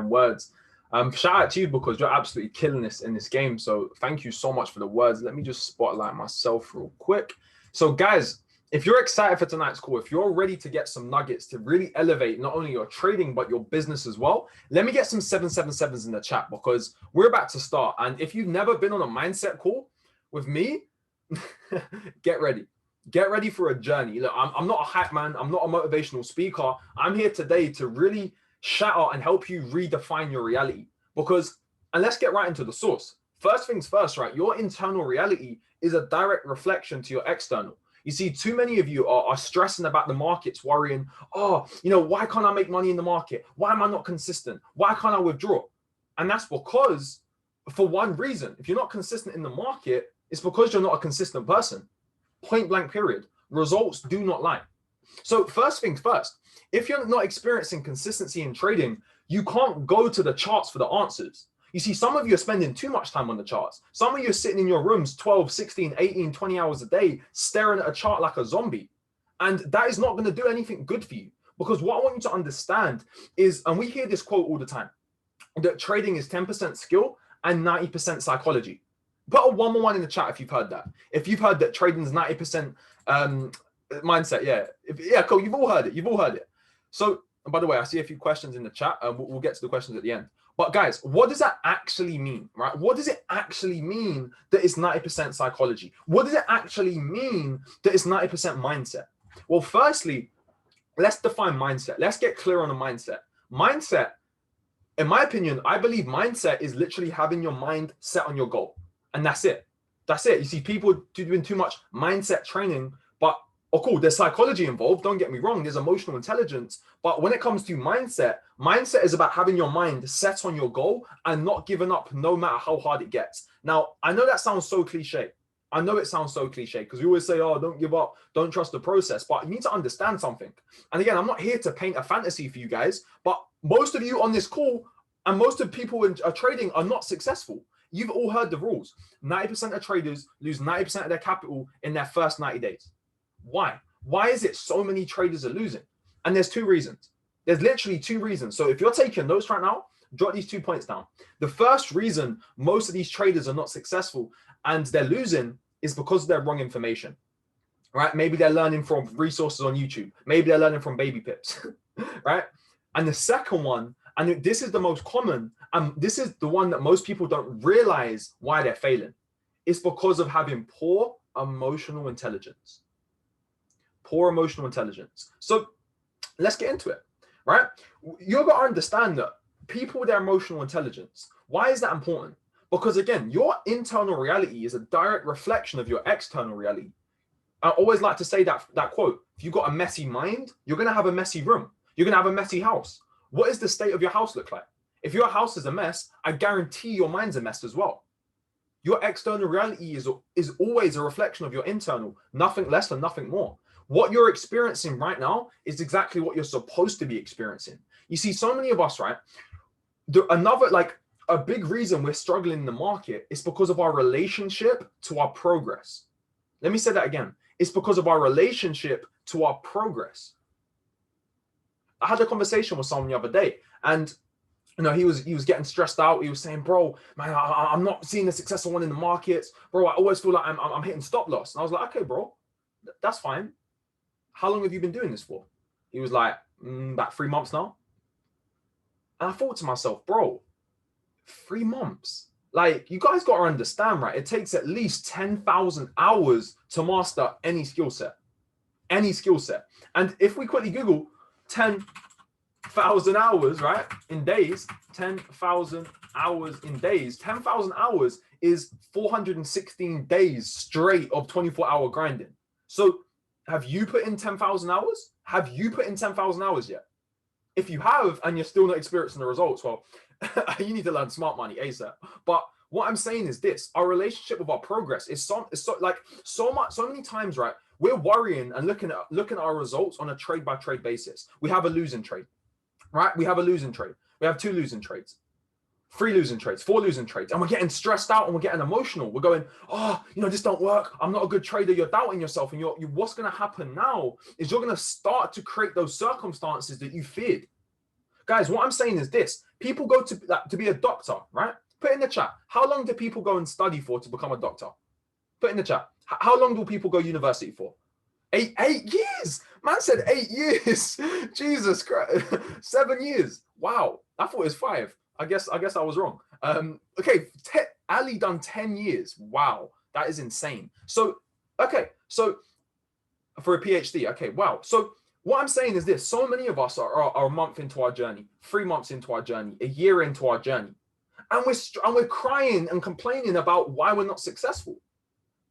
words. Shout out to you because you're absolutely killing this in this game. So thank you so much for the words. Let me just spotlight myself real quick. So guys, if you're excited for tonight's call, if you're ready to get some nuggets to really elevate not only your trading, but your business as well, let me get some 777s in the chat because we're about to start. And if you've never been on a mindset call with me, get ready. Get ready for a journey. Look, I'm not a hype man. I'm not a motivational speaker. I'm here today to really shatter and help you redefine your reality. Because, and let's get right into the source. First things first, right? Your internal reality is a direct reflection to your external. You see, too many of you are stressing about the markets, worrying, oh, why can't I make money in the market? Why am I not consistent? Why can't I withdraw? And that's because, for one reason, if you're not consistent in the market, it's because you're not a consistent person. Point blank period. Results do not lie. So first things first, if you're not experiencing consistency in trading, you can't go to the charts for the answers. You see, some of you are spending too much time on the charts. Some of you are sitting in your rooms 12, 16, 18, 20 hours a day, staring at a chart like a zombie. And that is not going to do anything good for you. Because what I want you to understand is, and we hear this quote all the time, that trading is 10% skill and 90% psychology. Put a 111 in the chat if you've heard that. If you've heard that trading is 90% mindset, yeah, cool. You've all heard it. You've all heard it. So, and by the way, I see a few questions in the chat, and we'll get to the questions at the end. But guys, what does that actually mean, right? What does it actually mean that it's 90% psychology? What does it actually mean that it's 90% mindset? Well, firstly, let's define mindset. Let's get clear on the mindset. Mindset, in my opinion, I believe mindset is literally having your mind set on your goal. And that's it. That's it. You see, people doing too much mindset training, but cool, there's psychology involved. Don't get me wrong. There's emotional intelligence. But when it comes to mindset, mindset is about having your mind set on your goal and not giving up no matter how hard it gets. Now, I know that sounds so cliche. I know it sounds so cliche because we always say, oh, don't give up, don't trust the process. But you need to understand something. And again, I'm not here to paint a fantasy for you guys, but most of you on this call and most of people in trading are not successful. You've all heard the rules. 90% of traders lose 90% of their capital in their first 90 days. Why? Why is it so many traders are losing? And there's two reasons. There's literally two reasons. So if you're taking notes right now, jot these 2 points down. The first reason most of these traders are not successful and they're losing is because of their wrong information, right? Maybe they're learning from resources on YouTube. Maybe they're learning from baby pips, right? And the second one, and this is the most common, and this is the one that most people don't realize why they're failing. It's because of having poor emotional intelligence. Poor emotional intelligence. So let's get into it, right? You've got to understand that people with their emotional intelligence, why is that important? Because again, your internal reality is a direct reflection of your external reality. I always like to say that quote, if you've got a messy mind, you're going to have a messy room. You're going to have a messy house. What does the state of your house look like? If your house is a mess, I guarantee your mind's a mess as well. Your external reality is always a reflection of your internal, nothing less and nothing more. What you're experiencing right now is exactly what you're supposed to be experiencing. You see, so many of us, right? A big reason we're struggling in the market is because of our relationship to our progress. Let me say that again. It's because of our relationship to our progress. I had a conversation with someone the other day, and he was getting stressed out. He was saying, bro, man, I'm not seeing the successful one in the markets. Bro, I always feel like I'm hitting stop loss. And I was like, okay, bro, that's fine. How long have you been doing this for? He was like, about 3 months now. And I thought to myself, bro, 3 months? Like, you guys got to understand, right? It takes at least 10,000 hours to master any skill set. Any skill set. And if we quickly Google 10,000 hours, right, in days, 10,000 hours in days, 10,000 hours is 416 days straight of 24-hour grinding. So have you put in 10,000 hours? Have you put in 10,000 hours yet? If you have and you're still not experiencing the results, well, you need to learn smart money ASAP. But what I'm saying is this: our relationship with our progress is so many times, right? We're worrying and looking at our results on a trade by trade basis. We have a losing trade, right? We have a losing trade. We have 2 losing trades, 3 losing trades, 4 losing trades, and we're getting stressed out and we're getting emotional. We're going, oh, this don't work. I'm not a good trader. You're doubting yourself, and what's going to happen now is you're going to start to create those circumstances that you feared. Guys, what I'm saying is this. People go to be a doctor, right? Put in the chat. How long do people go and study for to become a doctor? Put in the chat. How long do people go university for? 8 years. Man said 8 years. Jesus Christ. 7 years. Wow. I thought it was 5. I guess I was wrong. Okay. Ali done 10 years. Wow. That is insane. So, okay. So for a PhD. Okay. Wow. So what I'm saying is this. So many of us are a month into our journey, 3 months into our journey, a year into our journey. And we're crying and complaining about why we're not successful.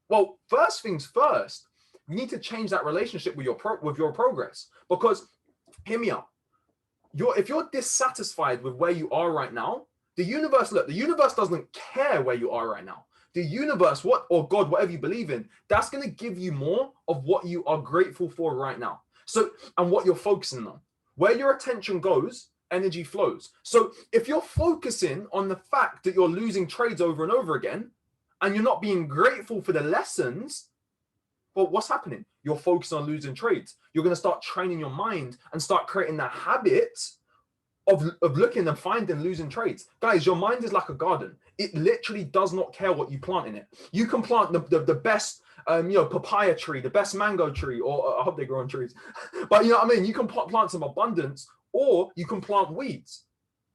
Well, first things first, you need to change that relationship with your progress. Because, hear me out. If you're dissatisfied with where you are right now, the universe doesn't care where you are right now. The universe, or God, whatever you believe in, that's going to give you more of what you are grateful for right now. So, and what you're focusing on. Where your attention goes, energy flows. So if you're focusing on the fact that you're losing trades over and over again, and you're not being grateful for the lessons, well, what's happening? You're focused on losing trades. You're going to start training your mind and start creating that habit of looking and finding losing trades. Guys, your mind is like a garden. It literally does not care what you plant in it. You can plant the best papaya tree, the best mango tree, or I hope they grow on trees. But you know what I mean? You can plant some abundance, or you can plant weeds.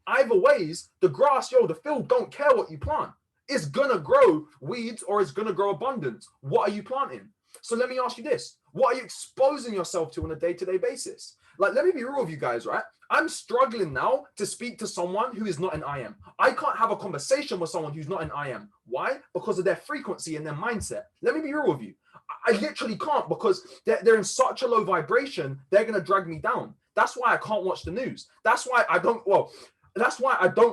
Either ways, the grass, the field don't care what you plant. It's gonna grow weeds or it's gonna grow abundance. What are you planting? So let me ask you this. What are you exposing yourself to on a day-to-day basis? Like, let me be real with you guys, right? I'm struggling now to speak to someone who is not an I am. I can't have a conversation with someone who's not an I am. Why? Because of their frequency and their mindset. Let me be real with you. I literally can't, because they're in such a low vibration, they're going to drag me down. That's why I can't watch the news. That's why I don't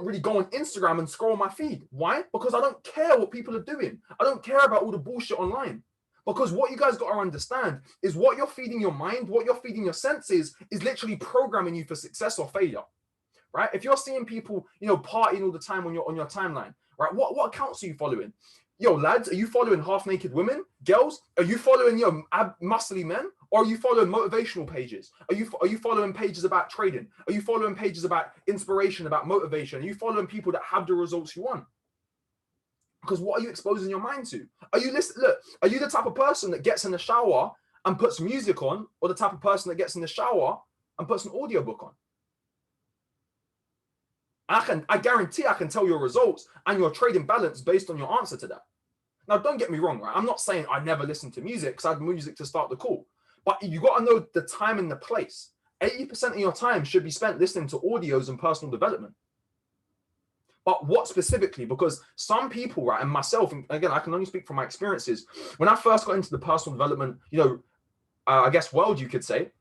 really go on Instagram and scroll my feed. Why? Because I don't care what people are doing. I don't care about all the bullshit online. Because what you guys got to understand is what you're feeding your mind, what you're feeding your senses is literally programming you for success or failure, right? If you're seeing people, partying all the time on your timeline, right? What accounts are you following? Lads, are you following half-naked women, girls? Are you following, muscly men? Or are you following motivational pages? Are you following pages about trading? Are you following pages about inspiration, about motivation? Are you following people that have the results you want? Because what are you exposing your mind to? Are you the type of person that gets in the shower and puts music on, or the type of person that gets in the shower and puts an audiobook on? I guarantee I can tell your results and your trading balance based on your answer to that. Now, don't get me wrong, right? I'm not saying I never listen to music, because I have music to start the call. But you got to know the time and the place. 80% of your time should be spent listening to audios and personal development. But what specifically? Because some people, right, and myself, and again, I can only speak from my experiences. When I first got into the personal development, I guess world, you could say,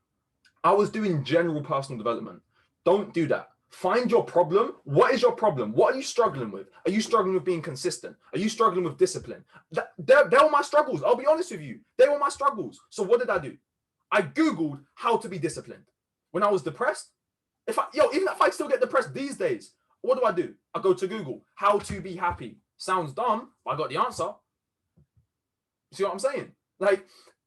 I was doing general personal development. Don't do that. Find your problem. What is your problem? What are you struggling with? Are you struggling with being consistent? Are you struggling with discipline? They were my struggles. I'll be honest with you. They were my struggles. So what did I do? I Googled how to be disciplined. When I was depressed, even if I still get depressed these days, what do? I go to Google, how to be happy. Sounds dumb, but I got the answer. See what I'm saying?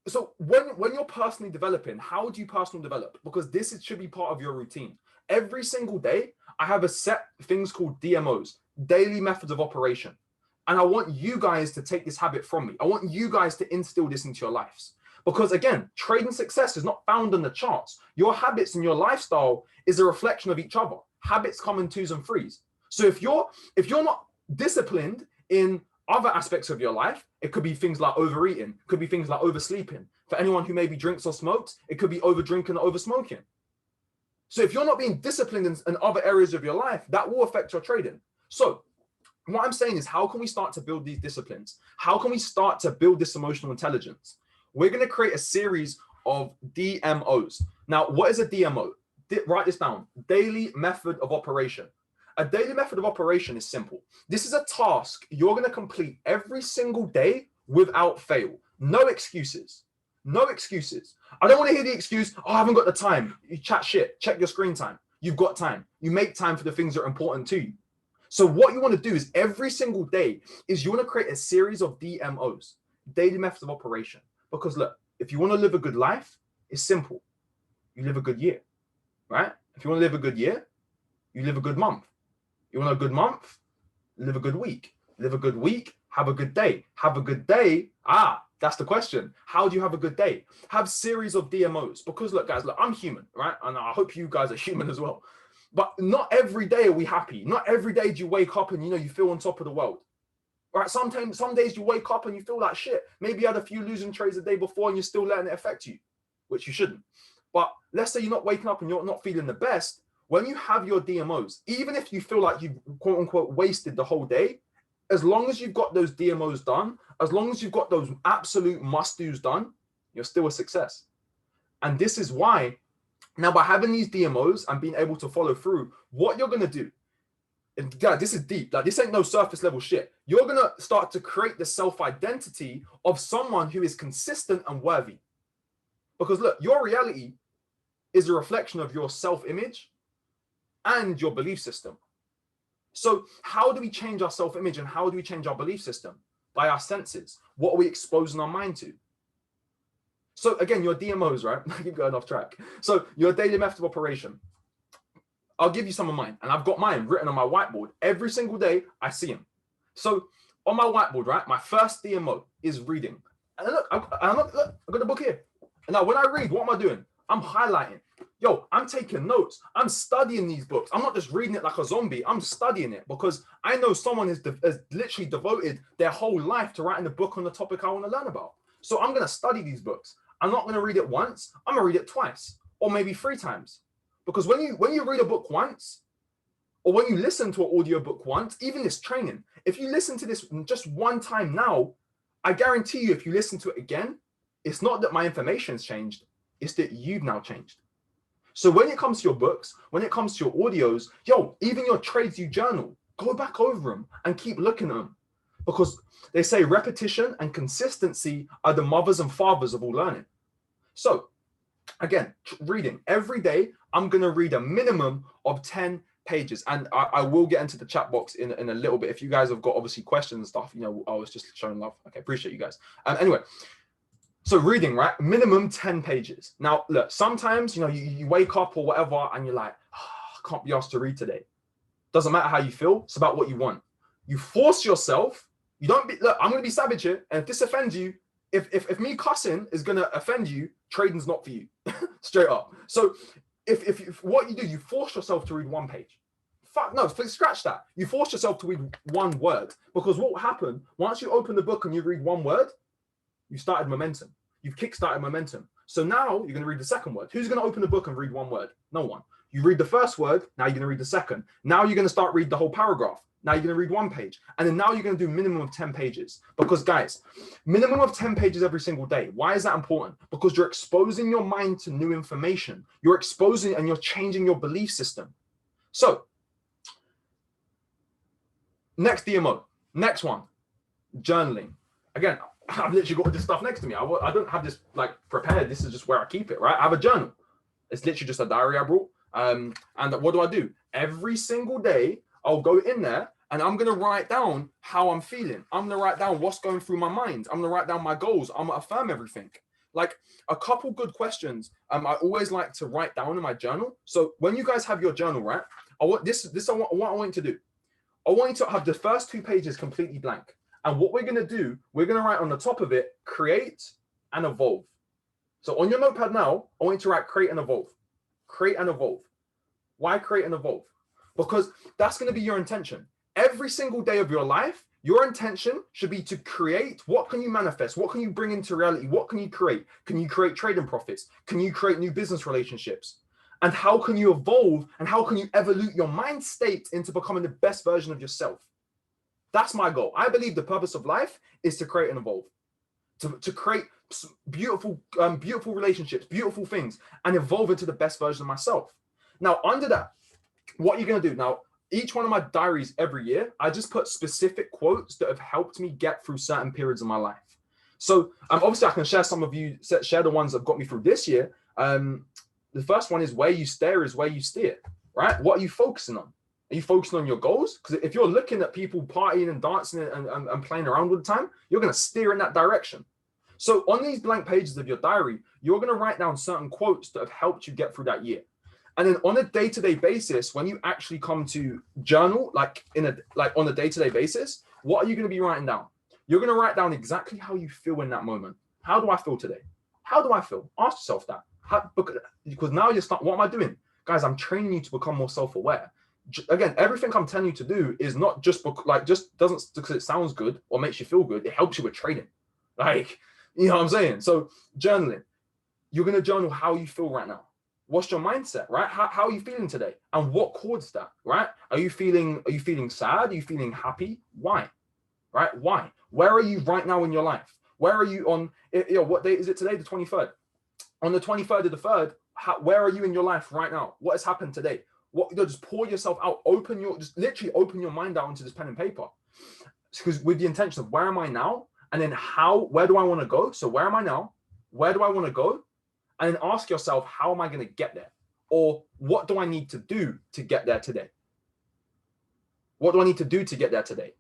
So when you're personally developing, how do you personally develop? Because this should be part of your routine. Every single day, I have a set things called DMOs, daily methods of operation. And I want you guys to take this habit from me. I want you guys to instill this into your lives. Because again, trading success is not found on the charts. Your habits and your lifestyle is a reflection of each other. Habits come in 2s and 3s. So if you're not disciplined in other aspects of your life, it could be things like overeating, could be things like oversleeping. For anyone who maybe drinks or smokes, it could be over drinking or over smoking. So if you're not being disciplined in other areas of your life, that will affect your trading. So what I'm saying is, how can we start to build these disciplines? How can we start to build this emotional intelligence? We're going to create a series of DMOs. Now, what is a DMO? Write this down. Daily method of operation. A daily method of operation is simple. This is a task you're going to complete every single day without fail. No excuses. No excuses. I don't want to hear the excuse, I haven't got the time. You chat shit. Check your screen time. You've got time. You make time for the things that are important to you. So what you want to do is every single day is you want to create a series of DMOs, daily methods of operation. Because look, if you want to live a good life, it's simple. You live a good year, right? If you want to live a good year, You live a good month. You want a good month? Live a good week. Live a good week. Have a good day. Have a good day. That's the question. How do you have a good day? Have series of DMOs. Because look, guys, look, I'm human, right? And I hope you guys are human as well. But not every day are we happy. Not every day do you wake up and you feel on top of the world. Right? Sometimes, some days you wake up and you feel like shit. Maybe you had a few losing trades the day before and you're still letting it affect you, which you shouldn't. But let's say you're not waking up and you're not feeling the best. When you have your DMOs, even if you feel like you've quote unquote wasted the whole day, as long as you've got those DMOs done, as long as you've got those absolute must-dos done, you're still a success. And this is why, now by having these DMOs and being able to follow through, what you're going to do, and guys, this is deep, like this ain't no surface level shit. You're going to start to create the self-identity of someone who is consistent and worthy. Because look, your reality is a reflection of your self-image and your belief system. So how do we change our self-image and how do we change our belief system? By our senses. What are we exposing our mind to? So again, your DMOs, right? I keep going off track. So your daily method of operation. I'll give you some of mine. And I've got mine written on my whiteboard. Every single day, I see them. So on my whiteboard, right? My first DMO is reading. And look, I've got the book here. And now when I read, what am I doing? I'm highlighting. Yo, I'm taking notes. I'm studying these books. I'm not just reading it like a zombie. I'm studying it because I know someone has literally devoted their whole life to writing a book on the topic I want to learn about. So I'm going to study these books. I'm not going to read it once. I'm going to read it twice or maybe 3 times. Because when you read a book once or when you listen to an audio book once, even this training, if you listen to this just one time now, I guarantee you if you listen to it again, it's not that my information's changed. It's that you've now changed. So when it comes to your books, when it comes to your audios, yo, even your trades you journal, go back over them and keep looking at them. Because they say repetition and consistency are the mothers and fathers of all learning. So again, reading. Every day, I'm going to read a minimum of 10 pages. And I will get into the chat box in a little bit. If you guys have got obviously questions and stuff, I was just showing love. Okay, appreciate you guys. Anyway. So reading, right? Minimum 10 pages. Now, look, sometimes, you wake up or whatever and you're like, I can't be asked to read today. Doesn't matter how you feel. It's about what you want. You force yourself. You don't be, look, I'm going to be savage here. And if this offends you, if me cussing is going to offend you, trading's not for you. Straight up. So if what you do, you force yourself to read 1 page. Fuck no, scratch that. You force yourself to read 1 word. Because what will happen, once you open the book and you read 1 word, you started momentum. You've kickstarted momentum. So now you're going to read the second word. Who's going to open the book and read 1 word? No one. You read the first word. Now you're going to read the second. Now you're going to start read the whole paragraph. Now you're going to read 1 page. And then now you're going to do minimum of 10 pages. Because guys, minimum of 10 pages every single day. Why is that important? Because you're exposing your mind to new information. You're exposing and you're changing your belief system. So next DMO. Next one. Journaling. Again, I've literally got all this stuff next to me. I don't have this like prepared. This is just where I keep it, right? I have a journal. It's literally just a diary I brought. And what do? Every single day, I'll go in there and I'm going to write down how I'm feeling. I'm going to write down what's going through my mind. I'm going to write down my goals. I'm going to affirm everything. Like a couple good questions. I always like to write down in my journal. So when you guys have your journal, right? What I want you to do. I want you to have the first 2 pages completely blank. And what we're going to do, we're going to write on the top of it, create and evolve. So on your notepad now, I want you to write create and evolve. Create and evolve. Why create and evolve? Because that's going to be your intention. Every single day of your life, your intention should be to create. What can you manifest? What can you bring into reality? What can you create? Can you create trading profits? Can you create new business relationships? And how can you evolve and how can you evolve your mind state into becoming the best version of yourself? That's my goal. I believe the purpose of life is to create and evolve, to create beautiful relationships, beautiful things, and evolve into the best version of myself. Now, under that, what you're going to do now, each one of my diaries every year, I just put specific quotes that have helped me get through certain periods of my life. So obviously I can share some of you, share the ones that got me through this year. The first one is where you stare is where you steer, right? What are you focusing on? Are you focusing on your goals? Because if you're looking at people partying and dancing and playing around all the time, you're going to steer in that direction. So on these blank pages of your diary, you're going to write down certain quotes that have helped you get through that year. And then on a day-to-day basis, when you actually come to journal, like on a day-to-day basis, what are you going to be writing down? You're going to write down exactly how you feel in that moment. How do I feel today? How do I feel? Ask yourself that. Because now you're what am I doing? Guys, I'm training you to become more self-aware. Again, everything I'm telling you to do is not just doesn't because it sounds good or makes you feel good. It helps you with trading. Like, you know what I'm saying? So journaling, you're going to journal how you feel right now. What's your mindset, right? How are you feeling today? And what caused that, right? Are you feeling sad? Are you feeling happy? Why? Right? Why? Where are you right now in your life? Where are you on, what day is it today? The 23rd. On the 23rd of the 3rd, where are you in your life right now? What has happened today? Just pour yourself out. Just literally open your mind out into this pen and paper. Because with the intention of where am I now? And then where do I want to go? So where am I now? Where do I want to go? And then ask yourself, how am I going to get there? Or what do I need to do to get there today? What do I need to do to get there today?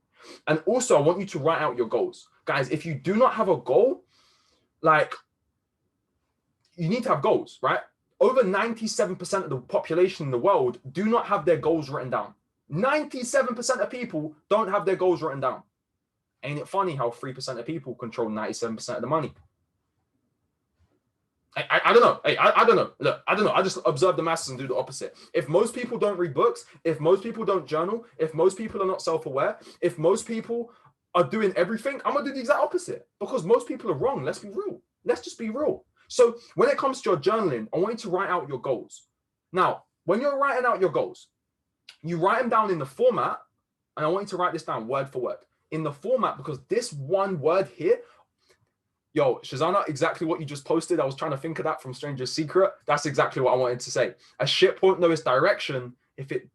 And also, I want you to write out your goals. Guys, if you do not have a goal, like, you need to have goals, right? Over 97% of the population in the world do not have their goals written down. 97% of people don't have their goals written down. Ain't it funny how 3% of people control 97% of the money? I don't know. I don't know. Look, I don't know. I just observe the masses and do the opposite. If most people don't read books, if most people don't journal, if most people are not self-aware, if most people are doing everything, I'm going to do the exact opposite because most people are wrong. Let's be real. Let's just be real. So when it comes to your journaling, I want you to write out your goals. Now, when you're writing out your goals, you write them down in the format, and I want you to write this down word for word in the format because this one word here, yo, Shazana, exactly what you just posted. I was trying to think of that from Stranger's Secret. That's exactly what I wanted to say. A ship won't know its direction if it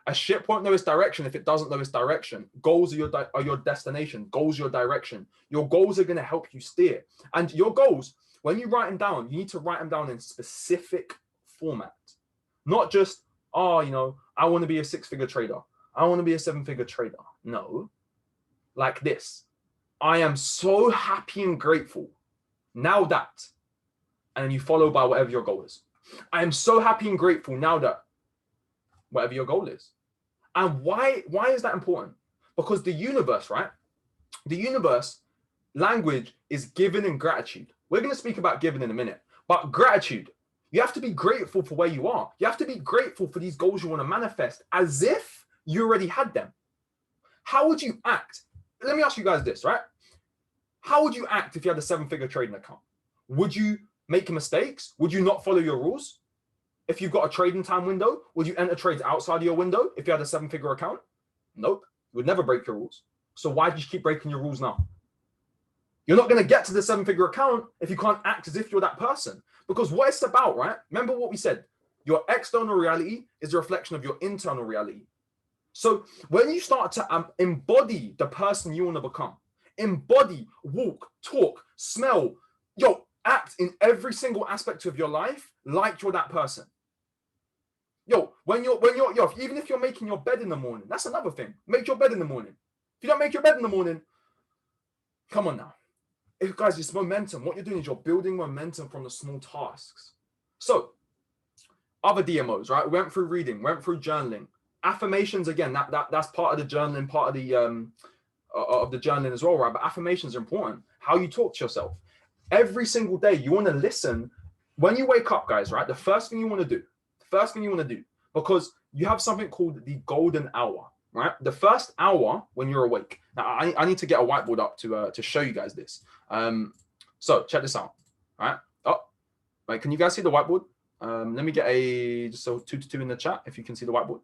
doesn't know its direction. Goals are your destination. Goals are your direction. Your goals are going to help you steer. And your goals, when you write them down, you need to write them down in specific format. Not just, I want to be a 6-figure trader. I want to be a 7-figure trader. No. Like this. I am so happy and grateful. Now that. And then you follow by whatever your goal is. I am so happy and grateful now that. Whatever your goal is. And why is that important? Because the universe, right? The universe, language is giving and gratitude. We're going to speak about giving in a minute. But gratitude, you have to be grateful for where you are. You have to be grateful for these goals you want to manifest as if you already had them. How would you act? Let me ask you guys this, right? How would you act if you had a 7-figure trading account? Would you make mistakes? Would you not follow your rules? If you've got a trading time window, would you enter trades outside of your window if you had a 7-figure account? Nope. You would never break your rules. So why do you keep breaking your rules now? You're not going to get to the 7-figure account if you can't act as if you're that person. Because what it's about, right? Remember what we said. Your external reality is a reflection of your internal reality. So when you start to embody the person you want to become, embody, walk, talk, smell, act in every single aspect of your life like you're that person. When you're even if you're making your bed in the morning, that's another thing. Make your bed in the morning. If you don't make your bed in the morning, come on now. Guys, it's momentum. What you're doing is you're building momentum from the small tasks. So other DMOs, right? We went through reading, went through journaling. Affirmations, again, that's part of the journaling, part of the journaling as well, right? But affirmations are important. How you talk to yourself. Every single day, you want to listen. When you wake up, guys, right? The first thing you want to do, because you have something called the golden hour, right? The first hour when you're awake. Now, I need to get a whiteboard up to show you guys this. So check this out, right? Oh, wait, can you guys see the whiteboard? Let me get just 2 to 2 in the chat if you can see the whiteboard.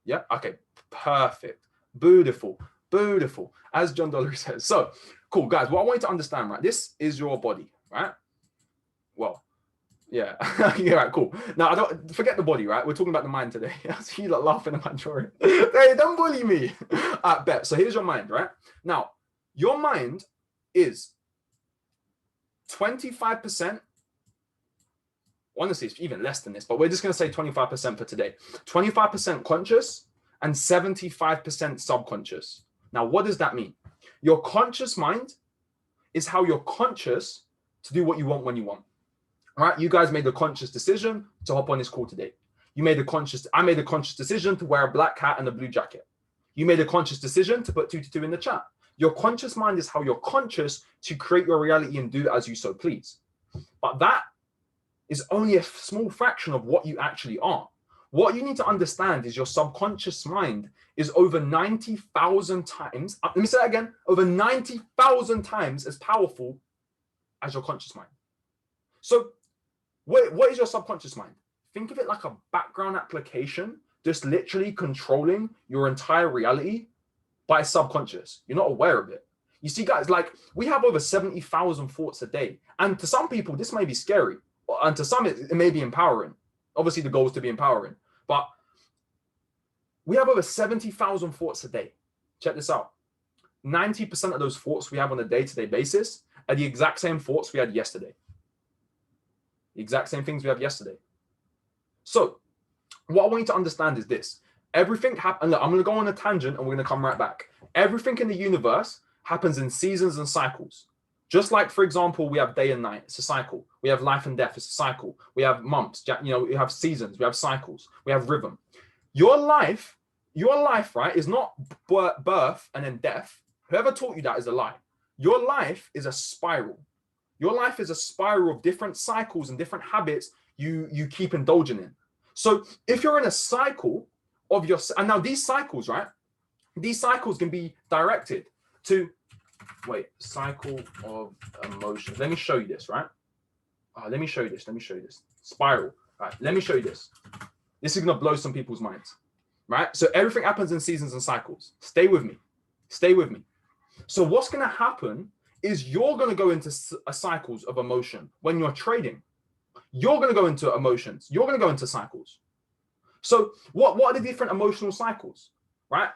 Yeah, okay, perfect, beautiful. As John Dollar says. So cool, guys. What I want you to understand, right? This is your body, right? Well, yeah, yeah, right, cool. Now I don't forget the body, right? We're talking about the mind today. I see you like laughing at my drawing. Hey, don't bully me. I bet. So here's your mind, right? Now, your mind is 25%. Honestly, it's even less than this, but we're just going to say 25% for today. 25% conscious and 75% subconscious. Now, what does that mean? Your conscious mind is how you're conscious to do what you want when you want. All right, you guys made a conscious decision to hop on this call today. I made a conscious decision to wear a black hat and a blue jacket. You made a conscious decision to put 222 in the chat. Your conscious mind is how you're conscious to create your reality and do as you so please. But that is only a small fraction of what you actually are. What you need to understand is your subconscious mind is over 90,000 times, let me say that again, over 90,000 times as powerful as your conscious mind. So what is your subconscious mind? Think of it like a background application, just literally controlling your entire reality by subconscious. You're not aware of it. You see, guys, like we have over 70,000 thoughts a day. And to some people, this may be scary. And to some, it may be empowering. Obviously, the goal is to be empowering. But we have over 70,000 thoughts a day. Check this out. 90% of those thoughts we have on a day-to-day basis are the exact same thoughts we had yesterday. The exact same things we had yesterday. So what I want you to understand is this. Everything happens. Look, I'm going to go on a tangent and we're going to come right back. Everything in the universe happens in seasons and cycles. Just like, for example, we have day and night. It's a cycle. We have life and death. It's a cycle. We have months. We have seasons. We have cycles. We have rhythm. Your life, right, is not birth and then death. Whoever taught you that is a lie. Your life is a spiral. Your life is a spiral of different cycles and different habits you keep indulging in. So if you're in a cycle of your, and now these cycles, right? These cycles can be directed to, cycle of emotions. Let me show you this, right? Let me show you this. Spiral, right? Let me show you this. This is gonna blow some people's minds, right? So everything happens in seasons and cycles. Stay with me. So what's gonna happen is you're gonna go into cycles of emotion when you're trading. You're gonna go into emotions. You're gonna go into cycles. So what are the different emotional cycles, right?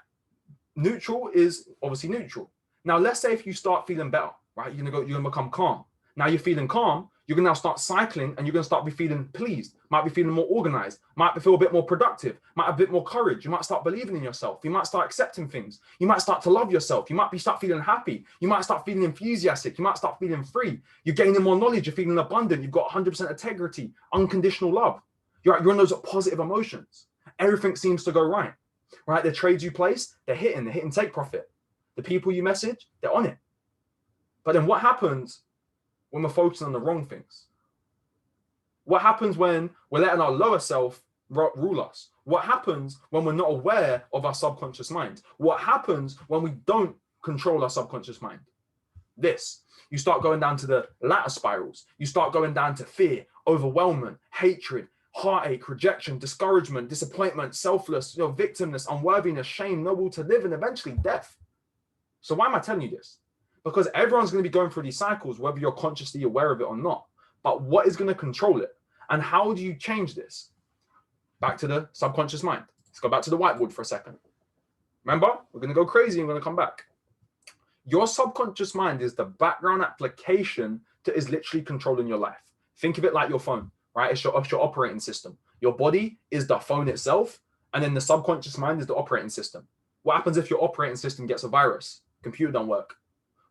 Neutral is obviously neutral. Now, let's say if you start feeling better, right? You're gonna become calm. Now you're feeling calm, you're gonna now start cycling and you're gonna start be feeling pleased, might be feeling more organized, might feel a bit more productive, might have a bit more courage. You might start believing in yourself. You might start accepting things. You might start to love yourself. You might start feeling happy. You might start feeling enthusiastic. You might start feeling free. You're gaining more knowledge. You're feeling abundant. You've got 100% integrity, unconditional love. You're in those positive emotions. Everything seems to go right. Right? The trades you place, they're hitting take profit. The people you message, they're on it. But then what happens when we're focusing on the wrong things? What happens when we're letting our lower self rule us? What happens when we're not aware of our subconscious mind? What happens when we don't control our subconscious mind? You start going down to the latter spirals. You start going down to fear, overwhelmment, hatred, heartache, rejection, discouragement, disappointment, selfless, victimness, unworthiness, shame, no will to live, and eventually death. So why am I telling you this? Because everyone's going to be going through these cycles, whether you're consciously aware of it or not. But what is going to control it? And how do you change this? Back to the subconscious mind. Let's go back to the whiteboard for a second. Remember, we're going to go crazy and we're going to come back. Your subconscious mind is the background application that is literally controlling your life. Think of it like your phone, right? It's your operating system. Your body is the phone itself, and then the subconscious mind is the operating system. What happens if your operating system gets a virus? Computer don't work.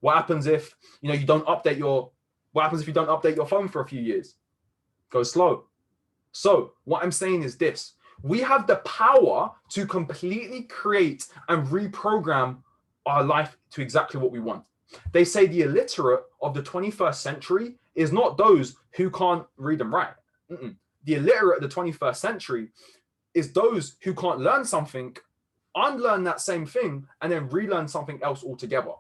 What happens if you don't update your phone for a few years? Go slow. So what I'm saying is this: we have the power to completely create and reprogram our life to exactly what we want. They say the illiterate of the 21st century is not those who can't read and write. The illiterate of the 21st century is those who can't learn something, unlearn that same thing, and then relearn something else altogether.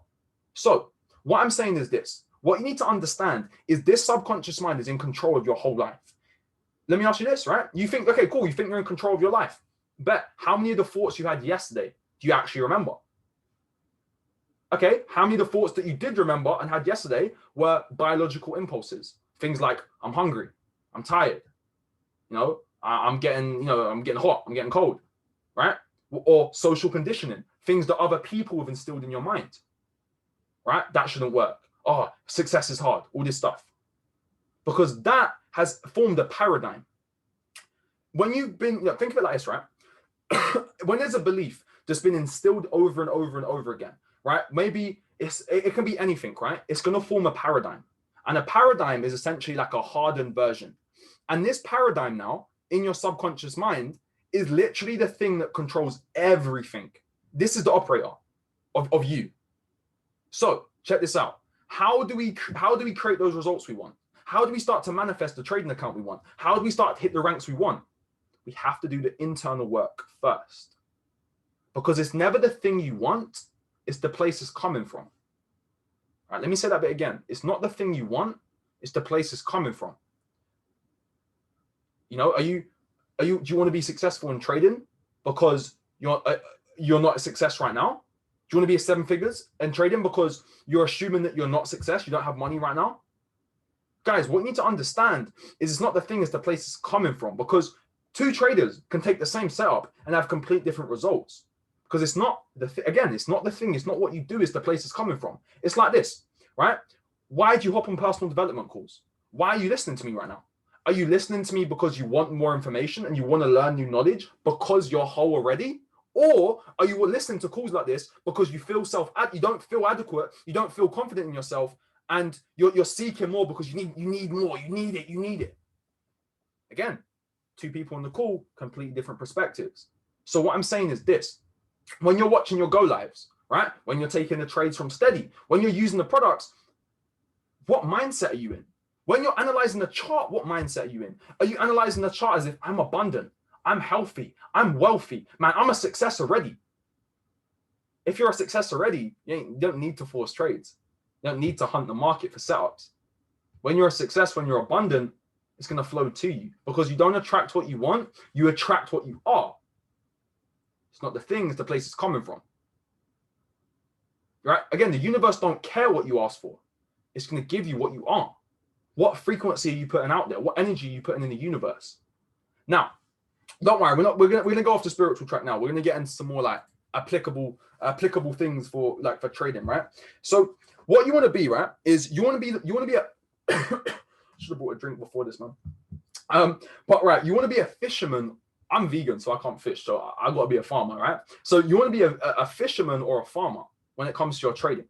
So what I'm saying is this: what you need to understand is this subconscious mind is in control of your whole life. Let me ask you this, right? You think, okay, cool, you think you're in control of your life. Bet, how many of the thoughts you had yesterday do you actually remember? Okay, how many of the thoughts that you did remember and had yesterday were biological impulses? Things like, I'm hungry, I'm tired, I'm getting hot, I'm getting cold, right? Or social conditioning, things that other people have instilled in your mind, right? That shouldn't work. Oh, success is hard, all this stuff. Because that has formed a paradigm. When you've been, think of it like this, right? When there's a belief that's been instilled over and over and over again, right? Maybe it can be anything, right? It's going to form a paradigm. And a paradigm is essentially like a hardened version. And this paradigm now in your subconscious mind is literally the thing that controls everything. This is the operator of you. So check this out. How do we create those results we want? How do we start to manifest the trading account we want? How do we start to hit the ranks we want? We have to do the internal work first. Because it's never the thing you want, it's the place it's coming from. All right, let me say that bit again. It's not the thing you want, it's the place it's coming from. You know, do you want to be successful in trading because you're not a success right now? Do you want to be a 7 figures in trading because you're assuming that you're not success, you don't have money right now? Guys, what you need to understand is it's not the thing, it's the place it's coming from, because 2 traders can take the same setup and have complete different results. Because it's not it's not the thing, it's not what you do, it's the place it's coming from. It's like this, right? Why do you hop on personal development calls? Why are you listening to me right now? Are you listening to me because you want more information and you want to learn new knowledge because you're whole already? Or are you listening to calls like this because you don't feel adequate, you don't feel confident in yourself, and you're seeking more because you need more, you need it. Again, 2 people on the call, completely different perspectives. So what I'm saying is this: when you're watching your go lives, right? When you're taking the trades from steady, when you're using the products, what mindset are you in? When you're analyzing the chart, what mindset are you in? Are you analyzing the chart as if I'm abundant, I'm healthy, I'm wealthy, man, I'm a success already? If you're a success already, you don't need to force trades. You don't need to hunt the market for setups. When you're a success, when you're abundant, it's going to flow to you, because you don't attract what you want, you attract what you are. It's not the thing, it's the place it's coming from. Right? Again, the universe don't care what you ask for. It's going to give you what you are. What frequency are you putting out there? What energy are you putting in the universe? Now, don't worry, we're gonna go off the spiritual track now. We're gonna get into some more like applicable things for trading, right? So what you want to be, right, is you want to be a should have bought a drink before this, man. But right, you want to be a fisherman. I'm vegan, so I can't fish, so I got to be a farmer, right? So you want to be a fisherman or a farmer when it comes to your trading.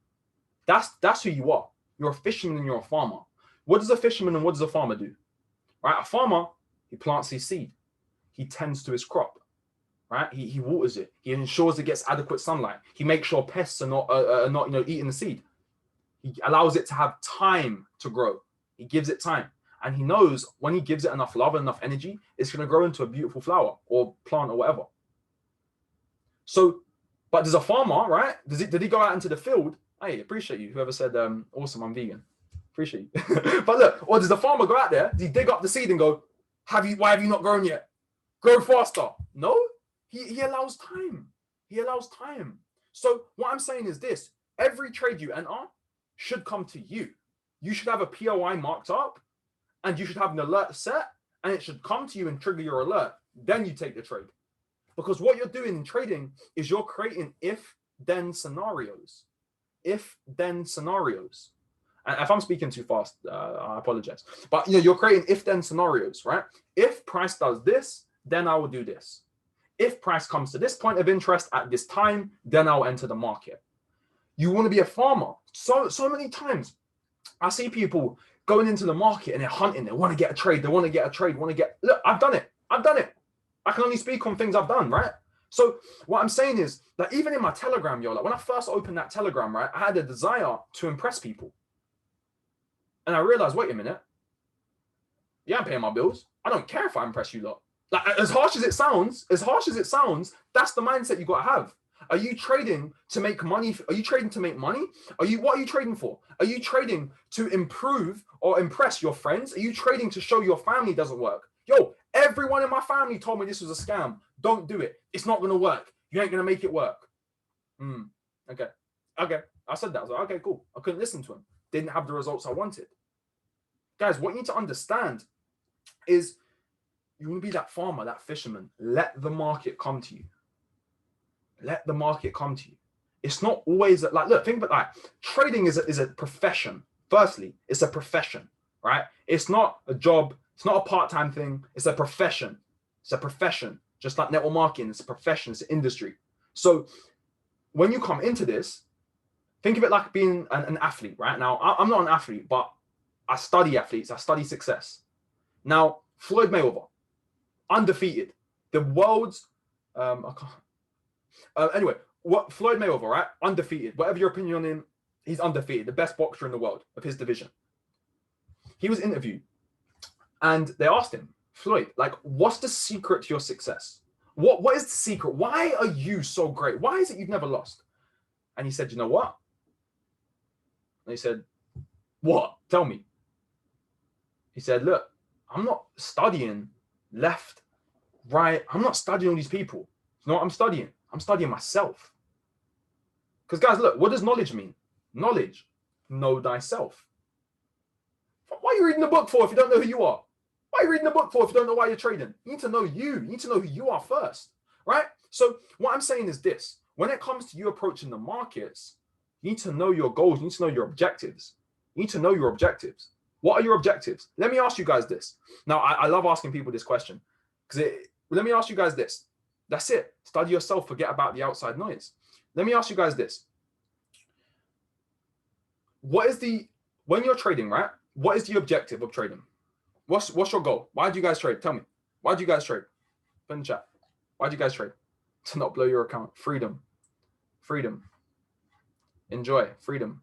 That's who you are. You're a fisherman and you're a farmer. What does a fisherman and what does a farmer do? Right? A farmer, he plants his seed. He tends to his crop. Right? He waters it. He ensures it gets adequate sunlight. He makes sure pests are not eating the seed. He allows it to have time to grow. He gives it time. And he knows when he gives it enough love and enough energy, it's going to grow into a beautiful flower or plant or whatever. So, but does a farmer, right? Did he go out into the field? Hey, appreciate you. Whoever said, awesome, I'm vegan. Appreciate you. But look, or does the farmer go out there, does he dig up the seed and go, why have you not grown yet? Grow faster. No, he allows time. He allows time. So what I'm saying is this: every trade you enter should come to you. You should have a POI marked up, and you should have an alert set, and it should come to you and trigger your alert. Then you take the trade. Because what you're doing in trading is you're creating if-then scenarios. If-then scenarios. And if I'm speaking too fast, I apologize. But you're creating if-then scenarios, right? If price does this, then I will do this. If price comes to this point of interest at this time, then I'll enter the market. You want to be a farmer. So many times I see people going into the market and they're hunting. They want to get a trade. Look, I've done it. I can only speak on things I've done, right? So what I'm saying is that even in my Telegram, when I first opened that Telegram, right, I had a desire to impress people. And I realized, wait a minute. Yeah, I'm paying my bills. I don't care if I impress you lot. Like, as harsh as it sounds, that's the mindset you got to have. Are you trading to make money? Are you trading to make money? What are you trading for? Are you trading to improve or impress your friends? Are you trading to show your family doesn't work? Everyone in my family told me this was a scam. Don't do it. It's not going to work. You ain't going to make it work. Okay. I said that. I was like, okay, cool. I couldn't listen to him. Didn't have the results I wanted. Guys, what you need to understand is you want to be that farmer, that fisherman. Let the market come to you. Let the market come to you. It's not always like, look, think about that. Trading is a profession. Firstly, it's a profession, right? It's not a job. It's not a part-time thing. It's a profession. It's a profession. Just like network marketing, it's a profession. It's an industry. So when you come into this, think of it like being an athlete, right? Now, I'm not an athlete, but I study athletes. I study success. Now, Floyd Mayweather, undefeated. The world's, anyway, what Floyd Mayweather, right? Undefeated. Whatever your opinion on him, he's undefeated. The best boxer in the world of his division. He was interviewed and they asked him, Floyd, like, what's the secret to your success? What is the secret? Why are you so great? Why is it you've never lost? And he said, you know what? And he said, what? Tell me. He said, look, I'm not studying left, right. I'm not studying all these people. You know what I'm studying? I'm studying myself. Because guys, look, what does knowledge mean? Knowledge, know thyself. What are you reading the book for if you don't know who you are? Why are you reading the book for if you don't know why you're trading? You need to know you. You need to know who you are first, right? So what I'm saying is this. When it comes to you approaching the markets, you need to know your goals. You need to know your objectives. You need to know your objectives. What are your objectives? Let me ask you guys this. Now, I love asking people this question because let me ask you guys this. That's it. Study yourself. Forget about the outside noise. Let me ask you guys this. When you're trading, right? What is the objective of trading? What's your goal? Why do you guys trade? Tell me. Why do you guys trade? Put in the chat. Why do you guys trade? To not blow your account. Freedom. Freedom. Enjoy. Freedom.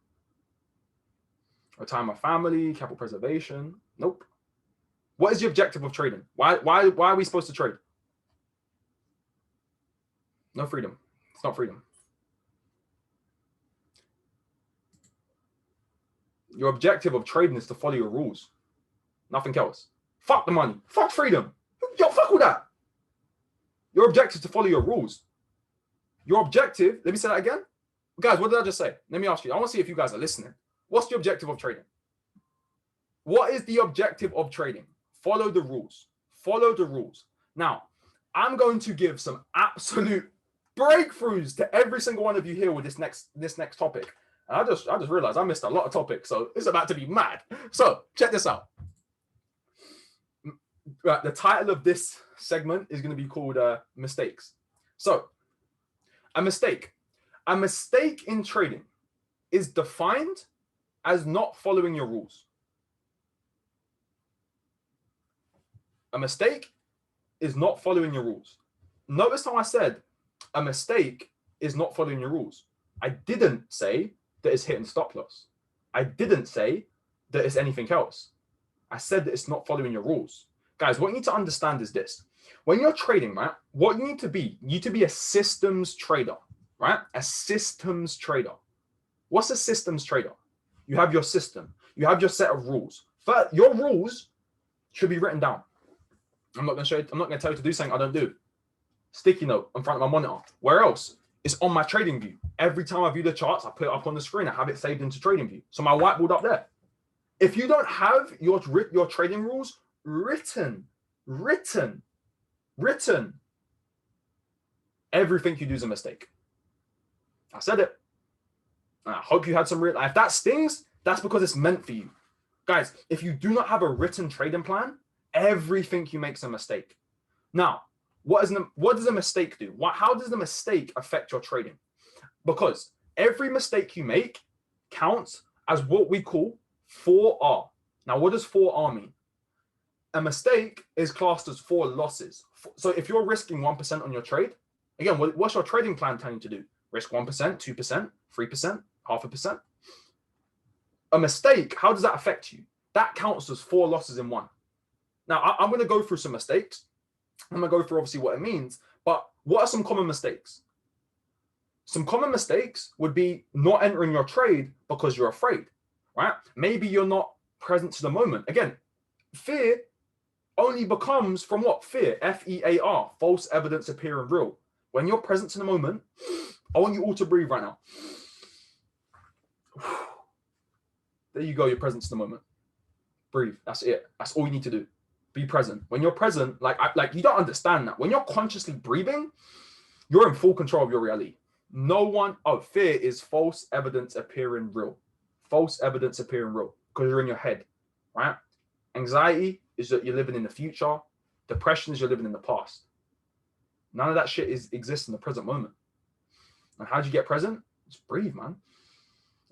Retire my family. Capital preservation. Nope. What is the objective of trading? Why are we supposed to trade? No freedom. It's not freedom. Your objective of trading is to follow your rules. Nothing else. Fuck the money. Fuck freedom. Yo, fuck all that. Your objective is to follow your rules. Your objective, let me say that again. Guys, what did I just say? Let me ask you. I want to see if you guys are listening. What's the objective of trading? What is the objective of trading? Follow the rules. Follow the rules. Now, I'm going to give some absolute breakthroughs to every single one of you here with this next topic. And I just realized I missed a lot of topics, so it's about to be mad. So check this out. The title of this segment is going to be called mistakes. So a mistake in trading is defined as not following your rules. A mistake is not following your rules. Notice how I said a mistake is not following your rules. I didn't say that it's hitting stop loss. I didn't say that it's anything else. I said that it's not following your rules. Guys, what you need to understand is this. When you're trading, right, what you need to be a systems trader, right? A systems trader. What's a systems trader? You have your system. You have your set of rules. But your rules should be written down. I'm not going to tell you to do something I don't do. Sticky note in front of my monitor. Where else? It's on my trading view. Every time I view the charts, I put it up on the screen. I have it saved into trading view. So my whiteboard up there. If you don't have your trading rules written, everything you do is a mistake. I said it. And I hope you had some real. If that stings, that's because it's meant for you. Guys, if you do not have a written trading plan, everything you make is a mistake. Now, what does a mistake do? How does the mistake affect your trading? Because every mistake you make counts as what we call 4R. Now, what does 4R mean? A mistake is classed as 4 losses. So if you're risking 1% on your trade, again, what's your trading plan telling you to do? Risk 1%, 2%, 3%, 0.5%. A mistake, how does that affect you? That counts as 4 losses in one. Now, I'm going to go through some mistakes. I'm going to go through obviously what it means, but what are some common mistakes? Some common mistakes would be not entering your trade because you're afraid, right? Maybe you're not present to the moment. Again, fear only becomes from what? Fear, F-E-A-R, false evidence appearing real. When you're present to the moment, I want you all to breathe right now. There you go, you're present to the moment. Breathe, that's it. That's all you need to do. Be present. When you're present, like you don't understand that. When you're consciously breathing, you're in full control of your reality. Fear is false evidence appearing real. False evidence appearing real because you're in your head, right? Anxiety is that you're living in the future. Depression is you're living in the past. None of that shit exists in the present moment. And how do you get present? Just breathe, man.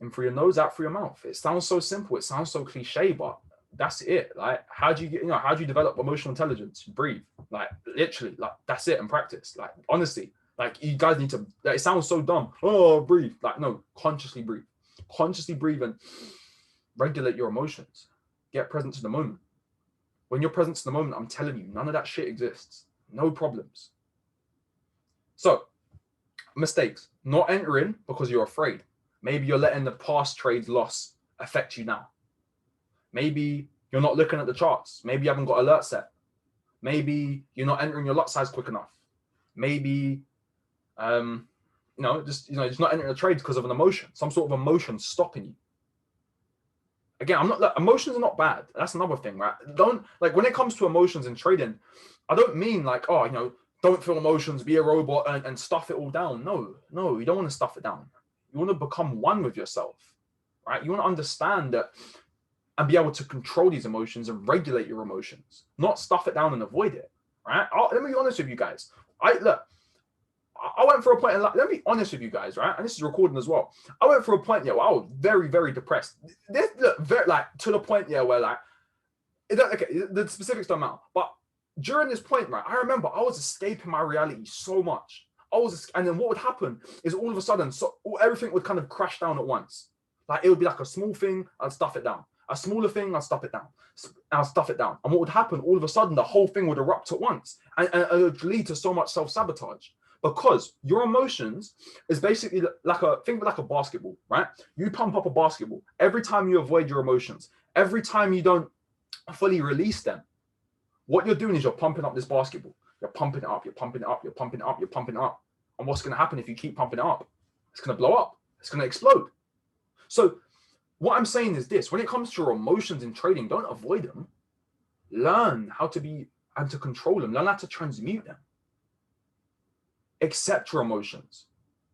In through your nose, out through your mouth. It sounds so simple. It sounds so cliche, but that's it. Like, how do you develop emotional intelligence? Breathe. Like, literally, like, that's it, and practice. Like, honestly, like, you guys need to, like, it sounds so dumb. Oh, breathe. Like, no, consciously breathe. Consciously breathe and regulate your emotions. Get present to the moment. When you're present to the moment, I'm telling you, none of that shit exists. No problems. So, mistakes. Not entering because you're afraid. Maybe you're letting the past trade's loss affect you now. Maybe you're not looking at the charts. Maybe you haven't got alert set. Maybe you're not entering your lot size quick enough. Maybe, just not entering the trades because of an emotion, some sort of emotion stopping you. Again, emotions are not bad. That's another thing, right? Don't, like, when it comes to emotions in trading, I don't mean like, don't feel emotions, be a robot and stuff it all down. No, you don't want to stuff it down. You want to become one with yourself, right? You want to understand that and be able to control these emotions and regulate your emotions, not stuff it down and avoid it, right? Let me be honest with you guys. I went for a point, let me be honest with you guys, right? And this is recording as well. I went for a point, where I was very, very depressed. To the point, where like, the specifics don't matter. But during this point, right, I remember I was escaping my reality so much. And then what would happen is all of a sudden, everything would kind of crash down at once. Like, it would be like a small thing, I'd stuff it down. A smaller thing, I'll stuff it down. I'll stuff it down. And what would happen, all of a sudden, the whole thing would erupt at once. And it would lead to so much self-sabotage. Because your emotions is basically think like a basketball, right? You pump up a basketball. Every time you avoid your emotions, every time you don't fully release them, what you're doing is you're pumping up this basketball. You're pumping it up, you're pumping it up, you're pumping it up, you're pumping it up. And what's going to happen if you keep pumping it up? It's going to blow up. It's going to explode. So what I'm saying is this: when it comes to your emotions in trading, don't avoid them. Learn how to be and to control them. Learn how to transmute them. Accept your emotions.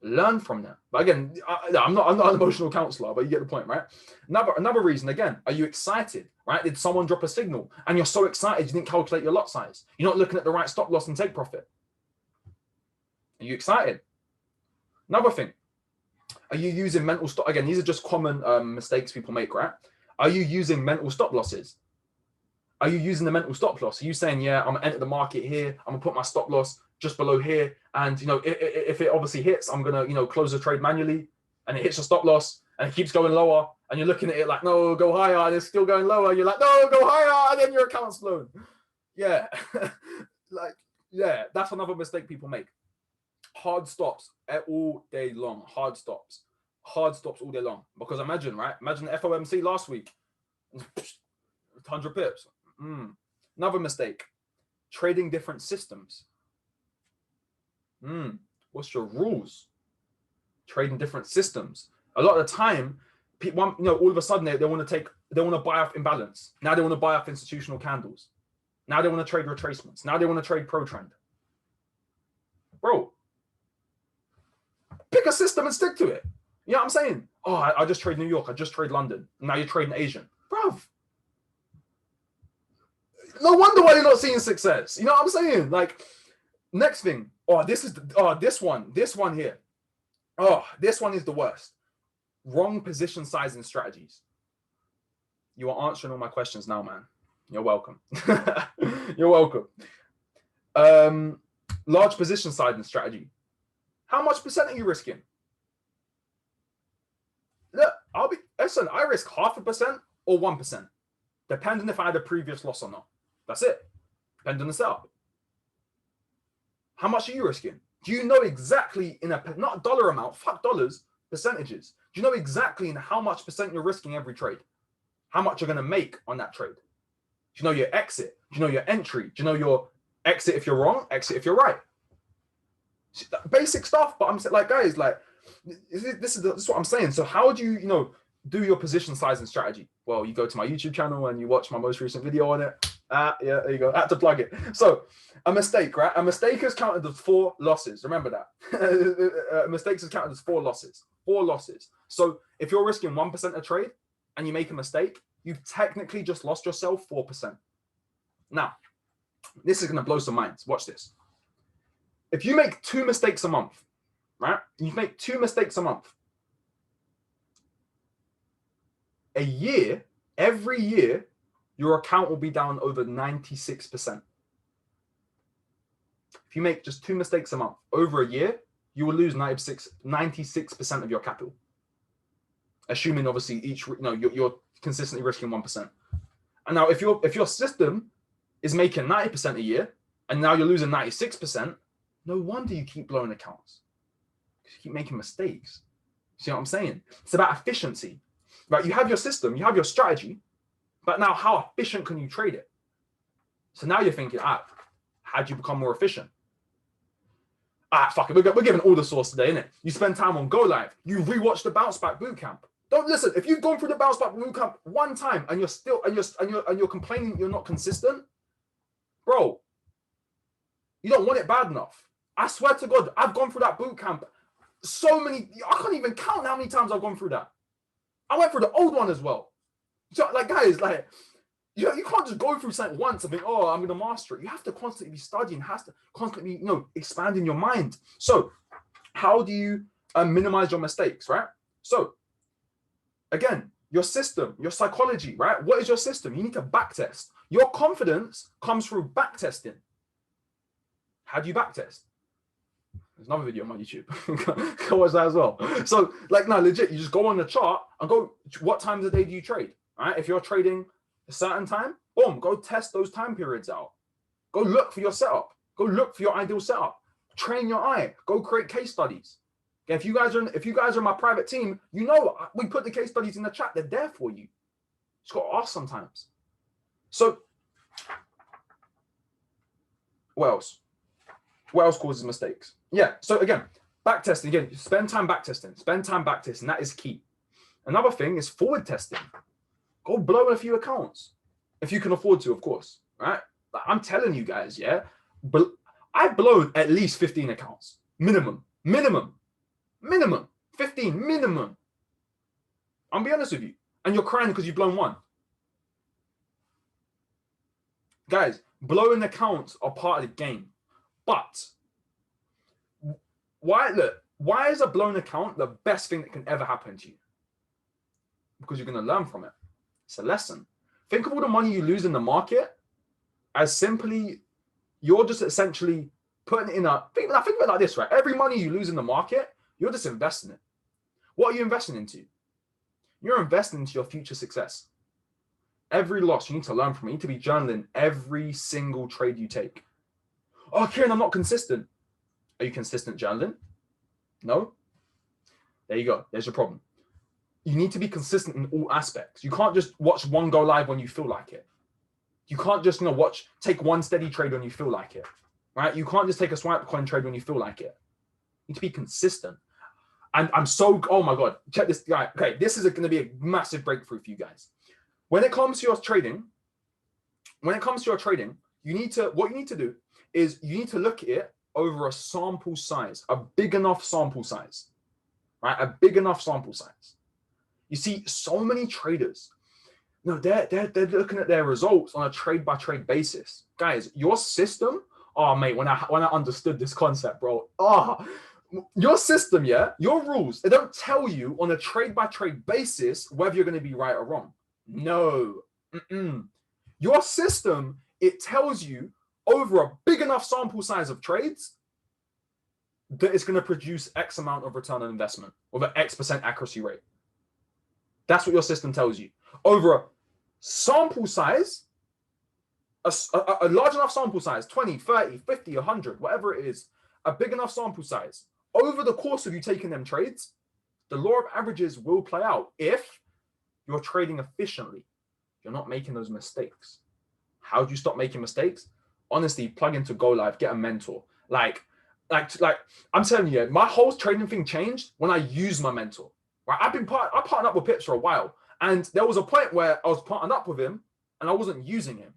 Learn from them. But again, I'm not an emotional counselor, but you get the point, right? Another reason, again, are you excited, right? Did someone drop a signal and you're so excited you didn't calculate your lot size? You're not looking at the right stop loss and take profit. Are you excited? Another thing, are you using mental stop? Again, these are just common mistakes people make, right? Are you using mental stop losses? Are you using the mental stop loss? Are you saying, yeah, I'm gonna enter the market here, I'm gonna put my stop loss just below here, and if it obviously hits, I'm gonna close the trade manually, and it hits your stop loss and it keeps going lower, and you're looking at it like, no, go higher, and it's still going lower. You're like, no, go higher, and then your account's blown. Yeah, that's another mistake people make. Hard stops all day long. Hard stops all day long. Because imagine the FOMC last week, 100 pips. Another mistake, trading different systems. What's your rules? Trading different systems. A lot of the time, people, all of a sudden they want to buy off imbalance. Now they want to buy off institutional candles. Now they want to trade retracements. Now they want to trade pro trend. Bro, pick a system and stick to it. You know what I'm saying? Oh, I just trade New York. I just trade London. Now you're trading Asian. Bruv. No wonder why you're not seeing success. You know what I'm saying? Like, next thing. This one here. Oh, this one is the worst. Wrong position size and strategies. You are answering all my questions now, man. You're welcome. You're welcome. Large position size and strategy. How much percent are you risking? Look, I risk 0.5% or 1%, depending if I had a previous loss or not. That's it. Depending on the setup. How much are you risking? Do you know exactly not dollar amount, fuck dollars, percentages. Do you know exactly in how much percent you're risking every trade? How much you're going to make on that trade? Do you know your exit? Do you know your entry? Do you know your exit if you're wrong, exit if you're right? Basic stuff, but I'm like, guys, like, this is what I'm saying. So how do you, do your position size and strategy? Well, you go to my YouTube channel and you watch my most recent video on it. Yeah, there you go. I had to plug it. So a mistake, right? A mistake is counted as 4 losses. Remember that. Mistakes is counted as 4 losses. 4 losses. So if you're risking 1% a trade and you make a mistake, you've technically just lost yourself 4%. Now, this is going to blow some minds. Watch this. If you make 2 mistakes a month, right? You make 2 mistakes a month. a year, every year, your account will be down over 96%. If you make just 2 mistakes a month over a year, you will lose 96% of your capital. Assuming obviously you're consistently risking 1%. And now if your system is making 90% a year and now you're losing 96%, no wonder you keep blowing accounts. You keep making mistakes. See what I'm saying? It's about efficiency. Right? You have your system, you have your strategy, but now how efficient can you trade it? So now you're thinking, how do you become more efficient? Fuck it, we're giving all the sauce today, innit? You spend time on Go Live, you rewatch the Bounce Back Bootcamp. Don't listen, if you've gone through the Bounce Back Bootcamp one time and you're complaining you're not consistent, bro, you don't want it bad enough. I swear to God, I've gone through that bootcamp so many, I can't even count how many times I've gone through that. I went through the old one as well. So, like, guys, like, you can't just go through something once and think, oh, I'm going to master it. You have to constantly be studying, has to constantly be, expanding your mind. So how do you minimize your mistakes, right? So again, your system, your psychology, right? What is your system? You need to backtest. Your confidence comes through backtesting. How do you backtest? There's another video on my YouTube. Go watch that as well. So, like, no, legit, you just go on the chart and go, what times of the day do you trade? All right? If you're trading a certain time, boom, go test those time periods out. Go look for your setup. Go look for your ideal setup. Train your eye. Go create case studies. Okay, if you guys are my private team, we put the case studies in the chat. They're there for you. Just got to ask sometimes. So, what else? What else causes mistakes? Yeah, so again, backtesting. Again, spend time backtesting. Spend time backtesting. That is key. Another thing is forward testing. Go blow a few accounts. If you can afford to, of course. Right? I'm telling you guys, yeah. But I've blown at least 15 accounts. Minimum. 15 minimum. I'll be honest with you. And you're crying because you've blown one. Guys, blowing accounts are part of the game. But why is a blown account the best thing that can ever happen to you? Because you're going to learn from it. It's a lesson. Think of all the money you lose in the market as simply, you're just essentially putting it in think of it like this, right? Every money you lose in the market, you're just investing it. What are you investing into? You're investing into your future success. Every loss, you need to learn from it. You need to be journaling every single trade you take. Oh, Kieran, I'm not consistent. Are you consistent journaling? No? There you go. There's your problem. You need to be consistent in all aspects. You can't just watch one go live when you feel like it. You can't just take one steady trade when you feel like it. Right? You can't just take a swipe coin trade when you feel like it. You need to be consistent. And oh my God, check this guy. Okay, this is going to be a massive breakthrough for you guys. When it comes to your trading, what you need to do is you need to look at it over a sample size, a big enough sample size, right? A big enough sample size. You see, so many traders, they're looking at their results on a trade by trade basis. Guys, your system, oh mate, when I understood this concept, bro, your system, yeah, your rules, they don't tell you on a trade by trade basis whether you're going to be right or wrong. No. Your system, it tells you over a big enough sample size of trades that it's going to produce X amount of return on investment with an X% accuracy rate. That's what your system tells you. Over a sample size, a large enough sample size, 20, 30, 50, 100, whatever it is, a big enough sample size, over the course of you taking them trades, the law of averages will play out if you're trading efficiently. You're not making those mistakes. How do you stop making mistakes? Honestly, plug into Go Live, get a mentor. Like I'm telling you, my whole trading thing changed when I used my mentor. Right? I partnered up with Pips for a while, and there was a point where I was partnered up with him and I wasn't using him.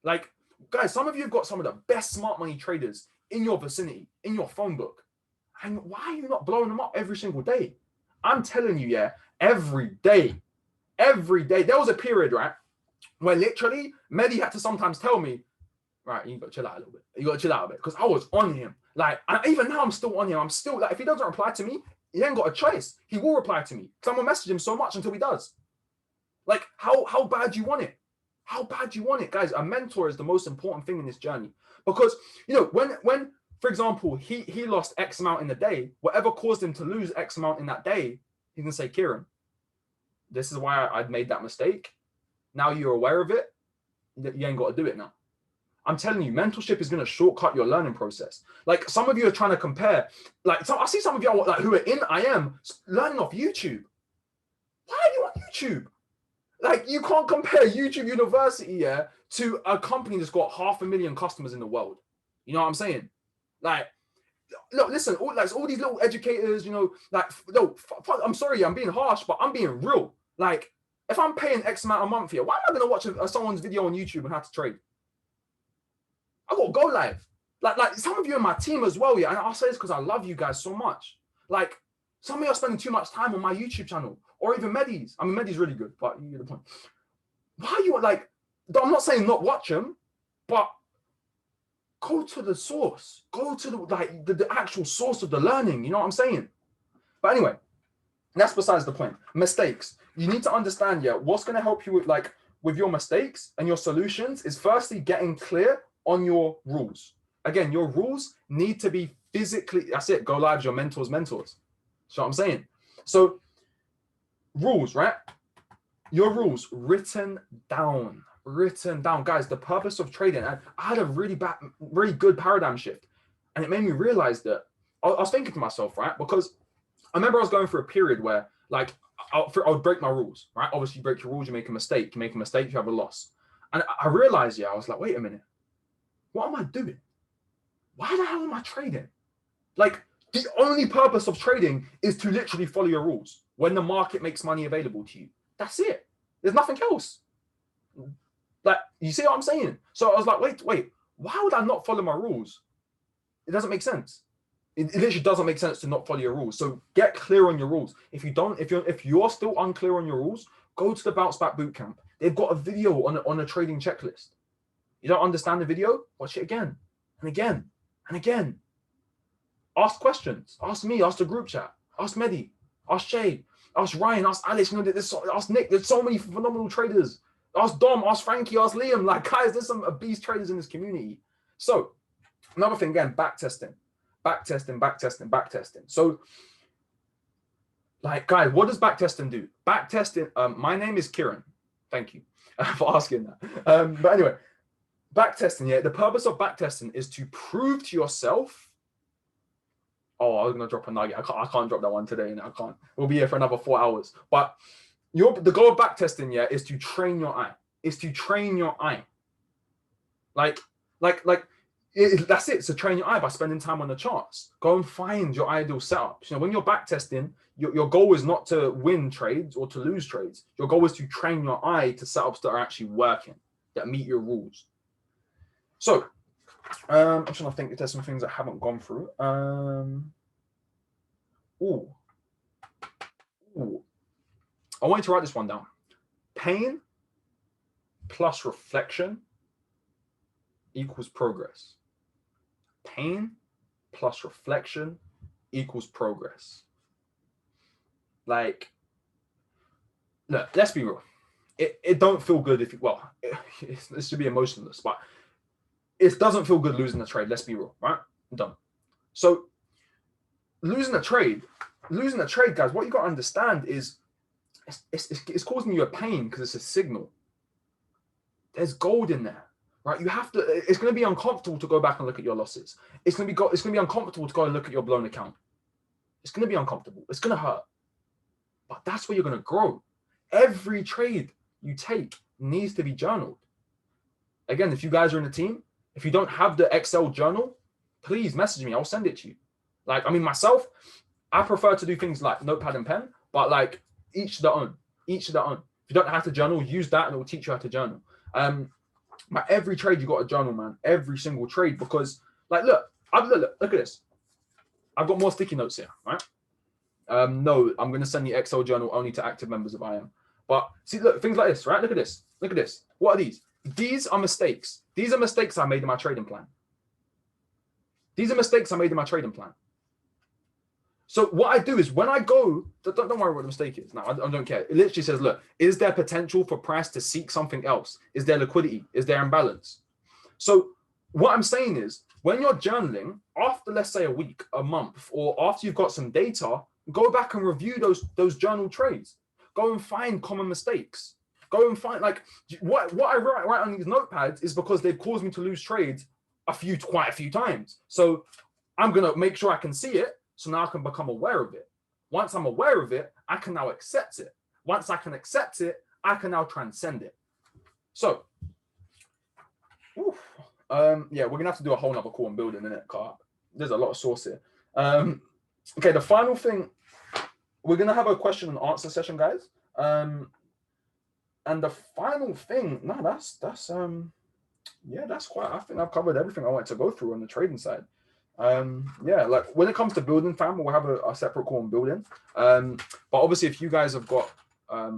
Like, guys, some of you have got some of the best smart money traders in your vicinity, in your phone book. And why are you not blowing them up every single day? I'm telling you, yeah, every day. There was a period, right, where literally Mehdi had to sometimes tell me, right, you got to chill out a little bit. You got to chill out a bit, because I was on him. Like, even now I'm still on him. I'm still, like, if he doesn't reply to me, he ain't got a choice. He will reply to me, because I'm going to message him so much until he does. Like, how bad do you want it? How bad do you want it? Guys, a mentor is the most important thing in this journey. Because, you know, when for example, he lost X amount in the day, whatever caused him to lose X amount in that day, he can say, Kieran, this is why I'd made that mistake. Now you're aware of it. You ain't got to do it now. I'm telling you, mentorship is going to shortcut your learning process. Like, some of you are trying to compare. Like, I see some of you like who are in IM learning off YouTube. Why do you want YouTube? Like, you can't compare YouTube University, to a company that's got 500,000 customers in the world. You know what I'm saying? Like, look, listen, all these little educators, you know, like, no, I'm sorry, I'm being harsh, but I'm being real. Like, if I'm paying X amount a month here, why am I going to watch someone's video on YouTube and have to trade? I got to go live. Like some of you in my team as well, and I'll say this because I love you guys so much. Like, some of you are spending too much time on my YouTube channel, or even Medi's. I mean, Medi's really good, but you get the point. Why are you like, I'm not saying not watch them, but go to the source. Go to the actual source of the learning. You know what I'm saying? But anyway, that's besides the point. Mistakes. You need to understand, what's going to help you with your mistakes and your solutions is firstly getting clear on your rules. Again, your rules need to be physically, that's it, go live, your mentors. So what I'm saying. So rules, right? Your rules written down. Guys, the purpose of trading, and I had a really good paradigm shift. And it made me realize that I was thinking to myself, right? Because I remember I was going through a period where like I would break my rules, right? Obviously, you break your rules, you make a mistake. You make a mistake, you have a loss. And I realized, I was like, wait a minute. What am I doing? Why the hell am I trading? Like, the only purpose of trading is to literally follow your rules when the market makes money available to you. That's it. There's nothing else. Like, you see what I'm saying? So I was like, wait, why would I not follow my rules? It doesn't make sense. It literally doesn't make sense to not follow your rules. So get clear on your rules. If you're still unclear on your rules, go to the Bounce Back Bootcamp. They've got a video on a trading checklist. You don't understand the video? Watch it again and again and again. Ask questions. Ask me. Ask the group chat. Ask Mehdi. Ask Shay. Ask Ryan. Ask Alex. You know, ask Nick. There's so many phenomenal traders. Ask Dom. Ask Frankie. Ask Liam. Like, guys, there's some beast traders in this community. So another thing, again, backtesting. So, like, guys, what does backtesting do? Backtesting. My name is Kieran. Thank you for asking that. But anyway. Backtesting, the purpose of backtesting is to prove to yourself. Oh, I was gonna drop a nugget. I can't drop that one today, and I can't. We'll be here for another 4 hours. But the goal of backtesting, is to train your eye. That's it. So train your eye by spending time on the charts. Go and find your ideal setups. You know, when you're backtesting, your goal is not to win trades or to lose trades. Your goal is to train your eye to setups that are actually working, that meet your rules. So, I'm trying to think if there's some things I haven't gone through. I want you to write this one down. Pain plus reflection equals progress. Pain plus reflection equals progress. Like, look, let's be real. It don't feel good if this should be emotionless, but it doesn't feel good losing a trade. Let's be real, right? I'm done. So losing a trade, guys, what you got to understand is it's causing you a pain because it's a signal. There's gold in there, right? You have to. It's going to be uncomfortable to go back and look at your losses. It's going to be uncomfortable to go and look at your blown account. It's going to be uncomfortable. It's going to hurt, but that's where you're going to grow. Every trade you take needs to be journaled. Again, if you guys are in a team, if you don't have the Excel journal, please message me. I'll send it to you. Like, I mean, myself, I prefer to do things like notepad and pen, but like each their own. If you don't have to journal, use that and it will teach you how to journal. But every trade you got a journal, man. Every single trade, because like, look at this. I've got more sticky notes here, right? No, I'm going to send the Excel journal only to active members of IM. But see, look, things like this, right? Look at this. What are these? These are mistakes. These are mistakes I made in my trading plan. So what I do is when I go, don't worry what the mistake is. No, I don't care. It literally says, look, is there potential for price to seek something else? Is there liquidity? Is there imbalance? So what I'm saying is when you're journaling after, let's say a week, a month, or after you've got some data, go back and review those journal trades. Go and find common mistakes. Go and find like what I write on these notepads is because they've caused me to lose trades quite a few times. So I'm going to make sure I can see it. So now I can become aware of it. Once I'm aware of it, I can now accept it. Once I can accept it, I can now transcend it. So, yeah, we're gonna have to do a whole nother call on building, innit? Car. There's a lot of source here. Okay, the final thing, we're gonna have a question and answer session, guys. And the final thing, no, that's yeah, that's quite. I think I've covered everything I wanted to go through on the trading side. Yeah, like when it comes to building, fam, we'll have a separate call on building. But obviously, if you guys have got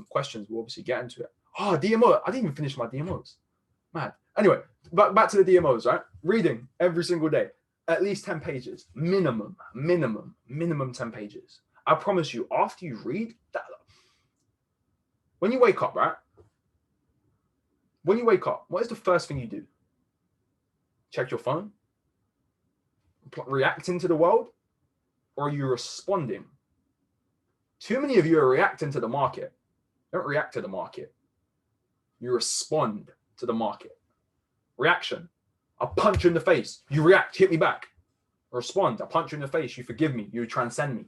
questions, we'll obviously get into it. Oh, DMO, I didn't even finish my DMOs. Mad. Anyway, back to the DMOs, right? Reading every single day, at least 10 pages, minimum 10 pages. I promise you, after you read that, when you wake up, right? When you wake up, what is the first thing you do? Check your phone? Reacting to the world, or are you responding? Too many of you are reacting to the market. Don't react to the market. You respond to the market. Reaction. I punch you in the face. You react, hit me back. Respond. I punch you in the face. You forgive me. You transcend me.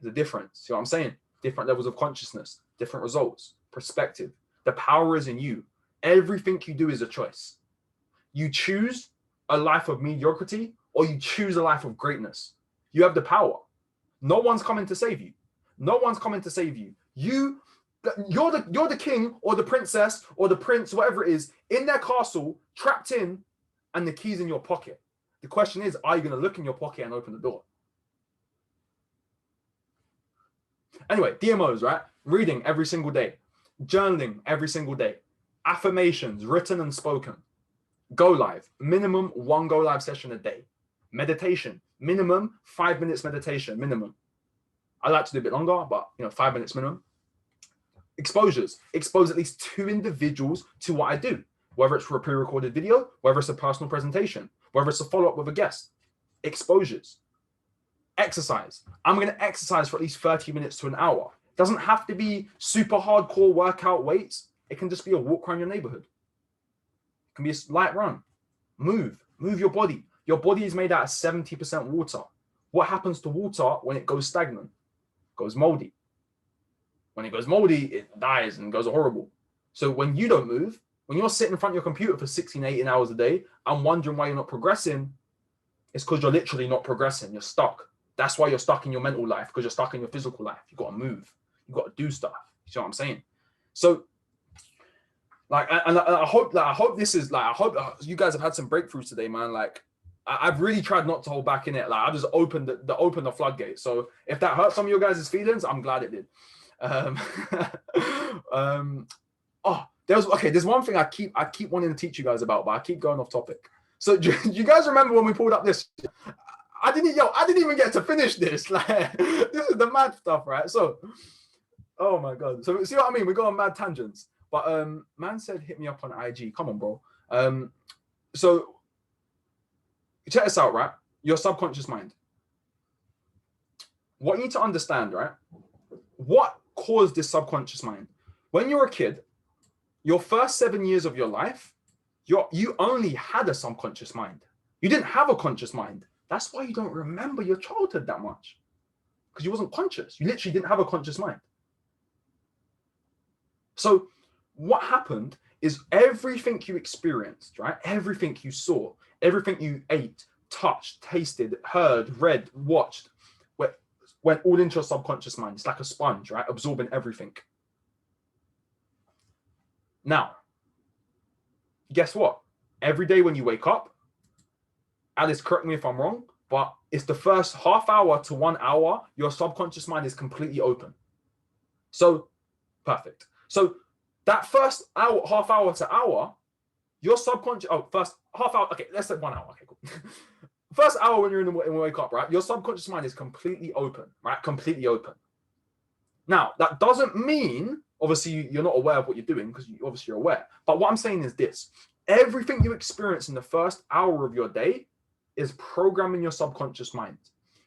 There's a difference. See what I'm saying? Different levels of consciousness, different results, perspective. The power is in you. Everything you do is a choice. You choose a life of mediocrity, or you choose a life of greatness. You have the power. No one's coming to save you. No one's coming to save you. You're the king or the princess or the prince, whatever it is, in their castle, trapped in, and the key's in your pocket. The question is, are you going to look in your pocket and open the door? Anyway, DMOs, right? Reading every single day. Journaling every single day. Affirmations, written and spoken. Go live. Minimum 1 go live session a day. Meditation, minimum 5 minutes meditation, minimum. I like to do a bit longer, but 5 minutes minimum. Exposures, expose at least 2 individuals to what I do, whether it's for a pre-recorded video, whether it's a personal presentation, whether it's a follow-up with a guest. Exposures. Exercise. I'm going to exercise for at least 30 minutes to an hour. It doesn't have to be super hardcore workout weights. It can just be a walk around your neighborhood. It can be a light run. Move your body. Your body is made out of 70% water. What happens to water when it goes stagnant? It goes moldy. When it goes moldy, it dies and goes horrible. So when you don't move, when you're sitting in front of your computer for 16, 18 hours a day, I'm wondering why you're not progressing. It's because you're literally not progressing. You're stuck. That's why you're stuck in your mental life, because you're stuck in your physical life. You've got to move. You've got to do stuff. You see what I'm saying? So, like, and I hope this is like, I hope you guys have had some breakthroughs today, man. Like, I've really tried not to hold back in it. Like, I just opened the floodgate. So if that hurt some of your guys' feelings, I'm glad it did. There's one thing I keep wanting to teach you guys about, but I keep going off topic. So do you guys remember when we pulled up this? I didn't even get to finish this. Like, this is the mad stuff, right? So, oh my god. So see what I mean? We go on mad tangents. But man said hit me up on IG. Come on, bro. So check this out, right? Your subconscious mind. What you need to understand, right? What caused this subconscious mind? When you're a kid, your first 7 years of your life, you only had a subconscious mind. You didn't have a conscious mind. That's why you don't remember your childhood that much, because you wasn't conscious. You literally didn't have a conscious mind. So what happened is everything you experienced, right? Everything you saw, everything you ate, touched, tasted, heard, read, watched, went all into your subconscious mind. It's like a sponge, right? Absorbing everything. Now, guess what? Every day when you wake up, Alice, correct me if I'm wrong, but it's the first half hour to 1 hour, your subconscious mind is completely open. So, perfect. So that first hour, half hour to hour, your subconscious, first half hour, okay, let's say 1 hour, okay, cool. first hour when you're in the when you wake up, right? Your subconscious mind is completely open, right? Completely open. Now, that doesn't mean, obviously, you're not aware of what you're doing, because obviously you're aware. But what I'm saying is this: everything you experience in the first hour of your day is programming your subconscious mind,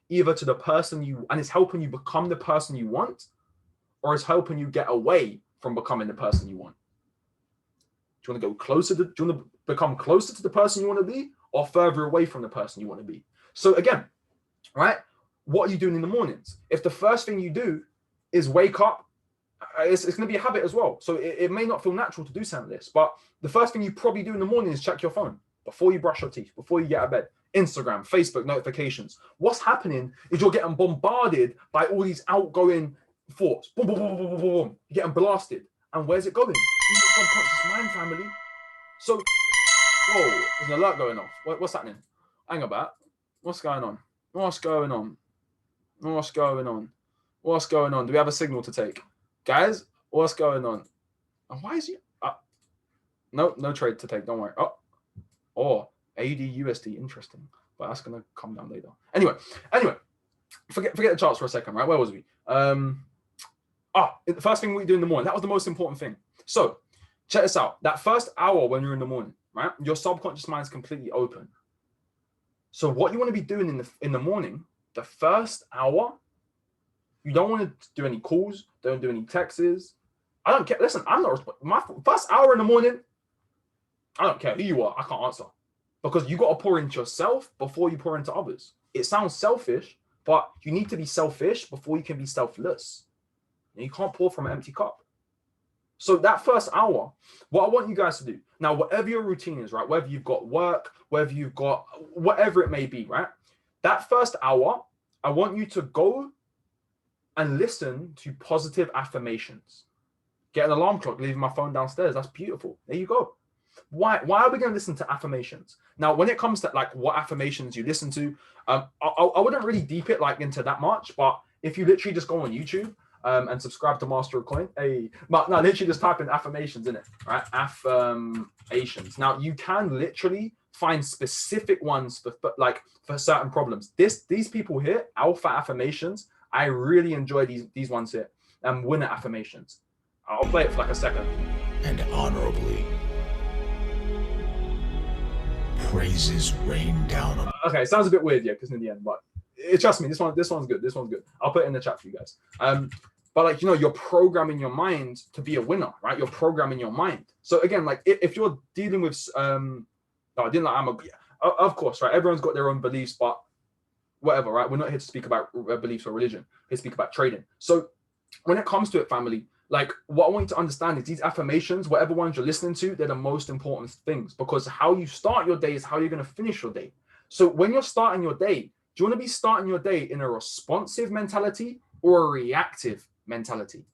either to the person you, and it's helping you become the person you want, or it's helping you get away from becoming the person you want. Do you want to go closer to, do you want to become closer to the person you want to be, or further away from the person you want to be? So again, right? What are you doing in the mornings? If the first thing you do is wake up, it's going to be a habit as well. So it may not feel natural to do something like this, but the first thing you probably do in the morning is check your phone before you brush your teeth, before you get out of bed. Instagram, Facebook notifications. What's happening is you're getting bombarded by all these outgoing thoughts. Boom, boom, boom, boom, boom, boom. You're getting blasted. And where's it going? In your subconscious mind, family. So, whoa, there's an alert going off. What's happening? Hang about. What's going on? What's going on? What's going on? What's going on? Do we have a signal to take? Guys, what's going on? And why is he? No trade to take. Don't worry. Oh, AUD/USD. Interesting. But that's going to come down later. Anyway, forget the charts for a second, right? Where was we? The first thing we do in the morning. That was the most important thing. So check this out. That first hour when you're in the morning, right? Your subconscious mind is completely open. So what you want to be doing in the morning, the first hour, you don't want to do any calls, don't do any texts. I don't care. Listen, I'm not my first hour in the morning, I don't care who you are, I can't answer. Because you got to pour into yourself before you pour into others. It sounds selfish, but you need to be selfish before you can be selfless. And you can't pour from an empty cup. So that first hour, what I want you guys to do, now, whatever your routine is, right? Whether you've got work, whether you've got whatever it may be, right? That first hour, I want you to go and listen to positive affirmations. Get an alarm clock, leaving my phone downstairs. That's beautiful. There you go. Why are we going to listen to affirmations? Now, when it comes to like what affirmations you listen to, I wouldn't really deep it like into that much, but if you literally just go on YouTube and subscribe to Master of Coin, literally just type in affirmations in it, right? Affirmations. Now, you can literally find specific ones for certain problems. These people here, Alpha Affirmations, I really enjoy these ones here. Winner Affirmations. I'll play it for like a second. And honorably, praises rain down on. Okay, sounds a bit weird, yeah, because in the end, but trust me, this one's good. This one's good. I'll put it in the chat for you guys. But like, you're programming your mind to be a winner, right? You're programming your mind. So again, like if you're dealing with of course, right? Everyone's got their own beliefs, but whatever, right? We're not here to speak about beliefs or religion. We're here to speak about trading. So when it comes to it, family, like what I want you to understand is these affirmations, whatever ones you're listening to, they're the most important things, because how you start your day is how you're going to finish your day. So when you're starting your day, do you want to be starting your day in a responsive mentality or a reactive mentality?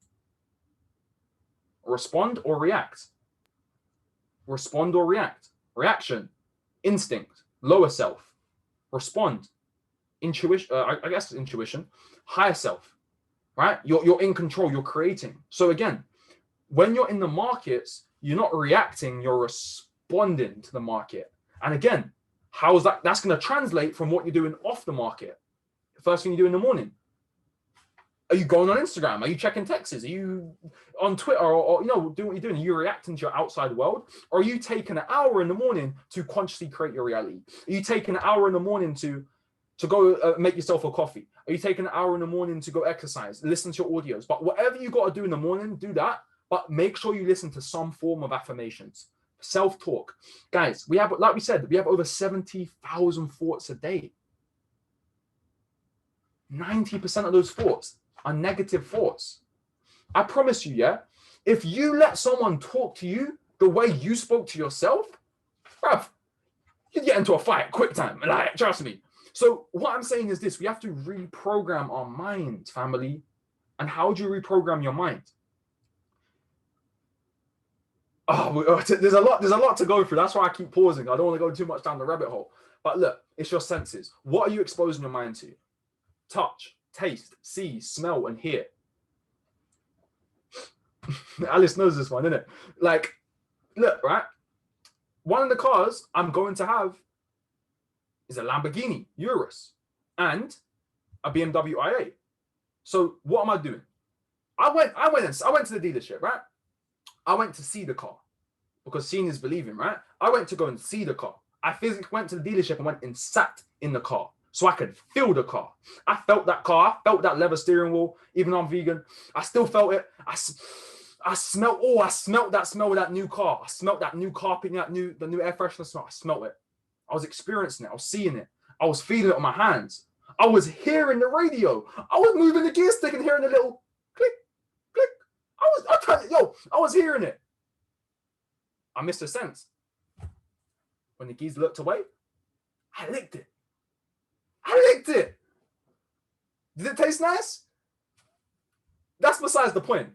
Respond or react? Respond or react? Reaction, instinct, lower self. Respond, intuition, I guess intuition, higher self, right? You're in control, you're creating. So again, when you're in the markets, you're not reacting, you're responding to the market. And again, how's that? That's going to translate from what you're doing off the market. First thing you do in the morning. Are you going on Instagram? Are you checking texts? Are you on Twitter or doing what you're doing? Are you reacting to your outside world? Or are you taking an hour in the morning to consciously create your reality? Are you taking an hour in the morning to go make yourself a coffee? Are you taking an hour in the morning to go exercise, listen to your audios? But whatever you got to do in the morning, do that. But make sure you listen to some form of affirmations, self-talk. Guys, we have, like we said, we have over 70,000 thoughts a day. 90% of those thoughts are negative thoughts. I promise you, yeah, if you let someone talk to you the way you spoke to yourself, bruv, you get into a fight quick time. Like, trust me. So what I'm saying is this: we have to reprogram our mind, family. And how do you reprogram your mind? There's a lot to go through. That's why I keep pausing. I don't want to go too much down the rabbit hole. But look, it's your senses. What are you exposing your mind to? Touch, taste, see, smell, and hear. Alice knows this one, innit? Like, look, right? One of the cars I'm going to have is a Lamborghini Urus and a BMW IA. So what am I doing? I went to the dealership, right? I went to see the car because seeing is believing, right? I went to go and see the car. I physically went to the dealership and went and sat in the car so I could feel the car. I felt that car. I felt that leather steering wheel. Even though I'm vegan, I still felt it. I smelled that smell of that new car. I smelled that new carpet, the new air freshener smell. I smelled it. I was experiencing it. I was seeing it. I was feeling it on my hands. I was hearing the radio. I was moving the gear stick and hearing a little click, click. I was hearing it. I missed a sense. When the geese looked away, I licked it. Did it taste nice? That's besides the point.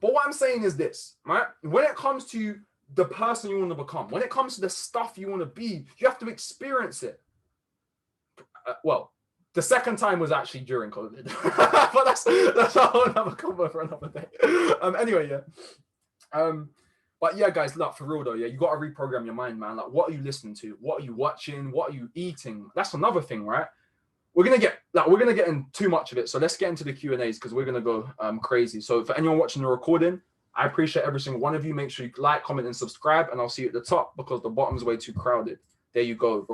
But what I'm saying is this, right? When it comes to the person you want to become, when it comes to the stuff you want to be, you have to experience it. Well, the second time was actually during COVID, but that's a whole another combo for another day. Anyway, yeah. But yeah, guys, look, for real though, yeah, you got to reprogram your mind, man. Like, what are you listening to? What are you watching? What are you eating? That's another thing, right? We're gonna get in too much of it, so let's get into the Q&As because we're gonna go crazy. So for anyone watching the recording, I appreciate every single one of you. Make sure you like, comment, and subscribe, and I'll see you at the top because the bottom is way too crowded. There you go.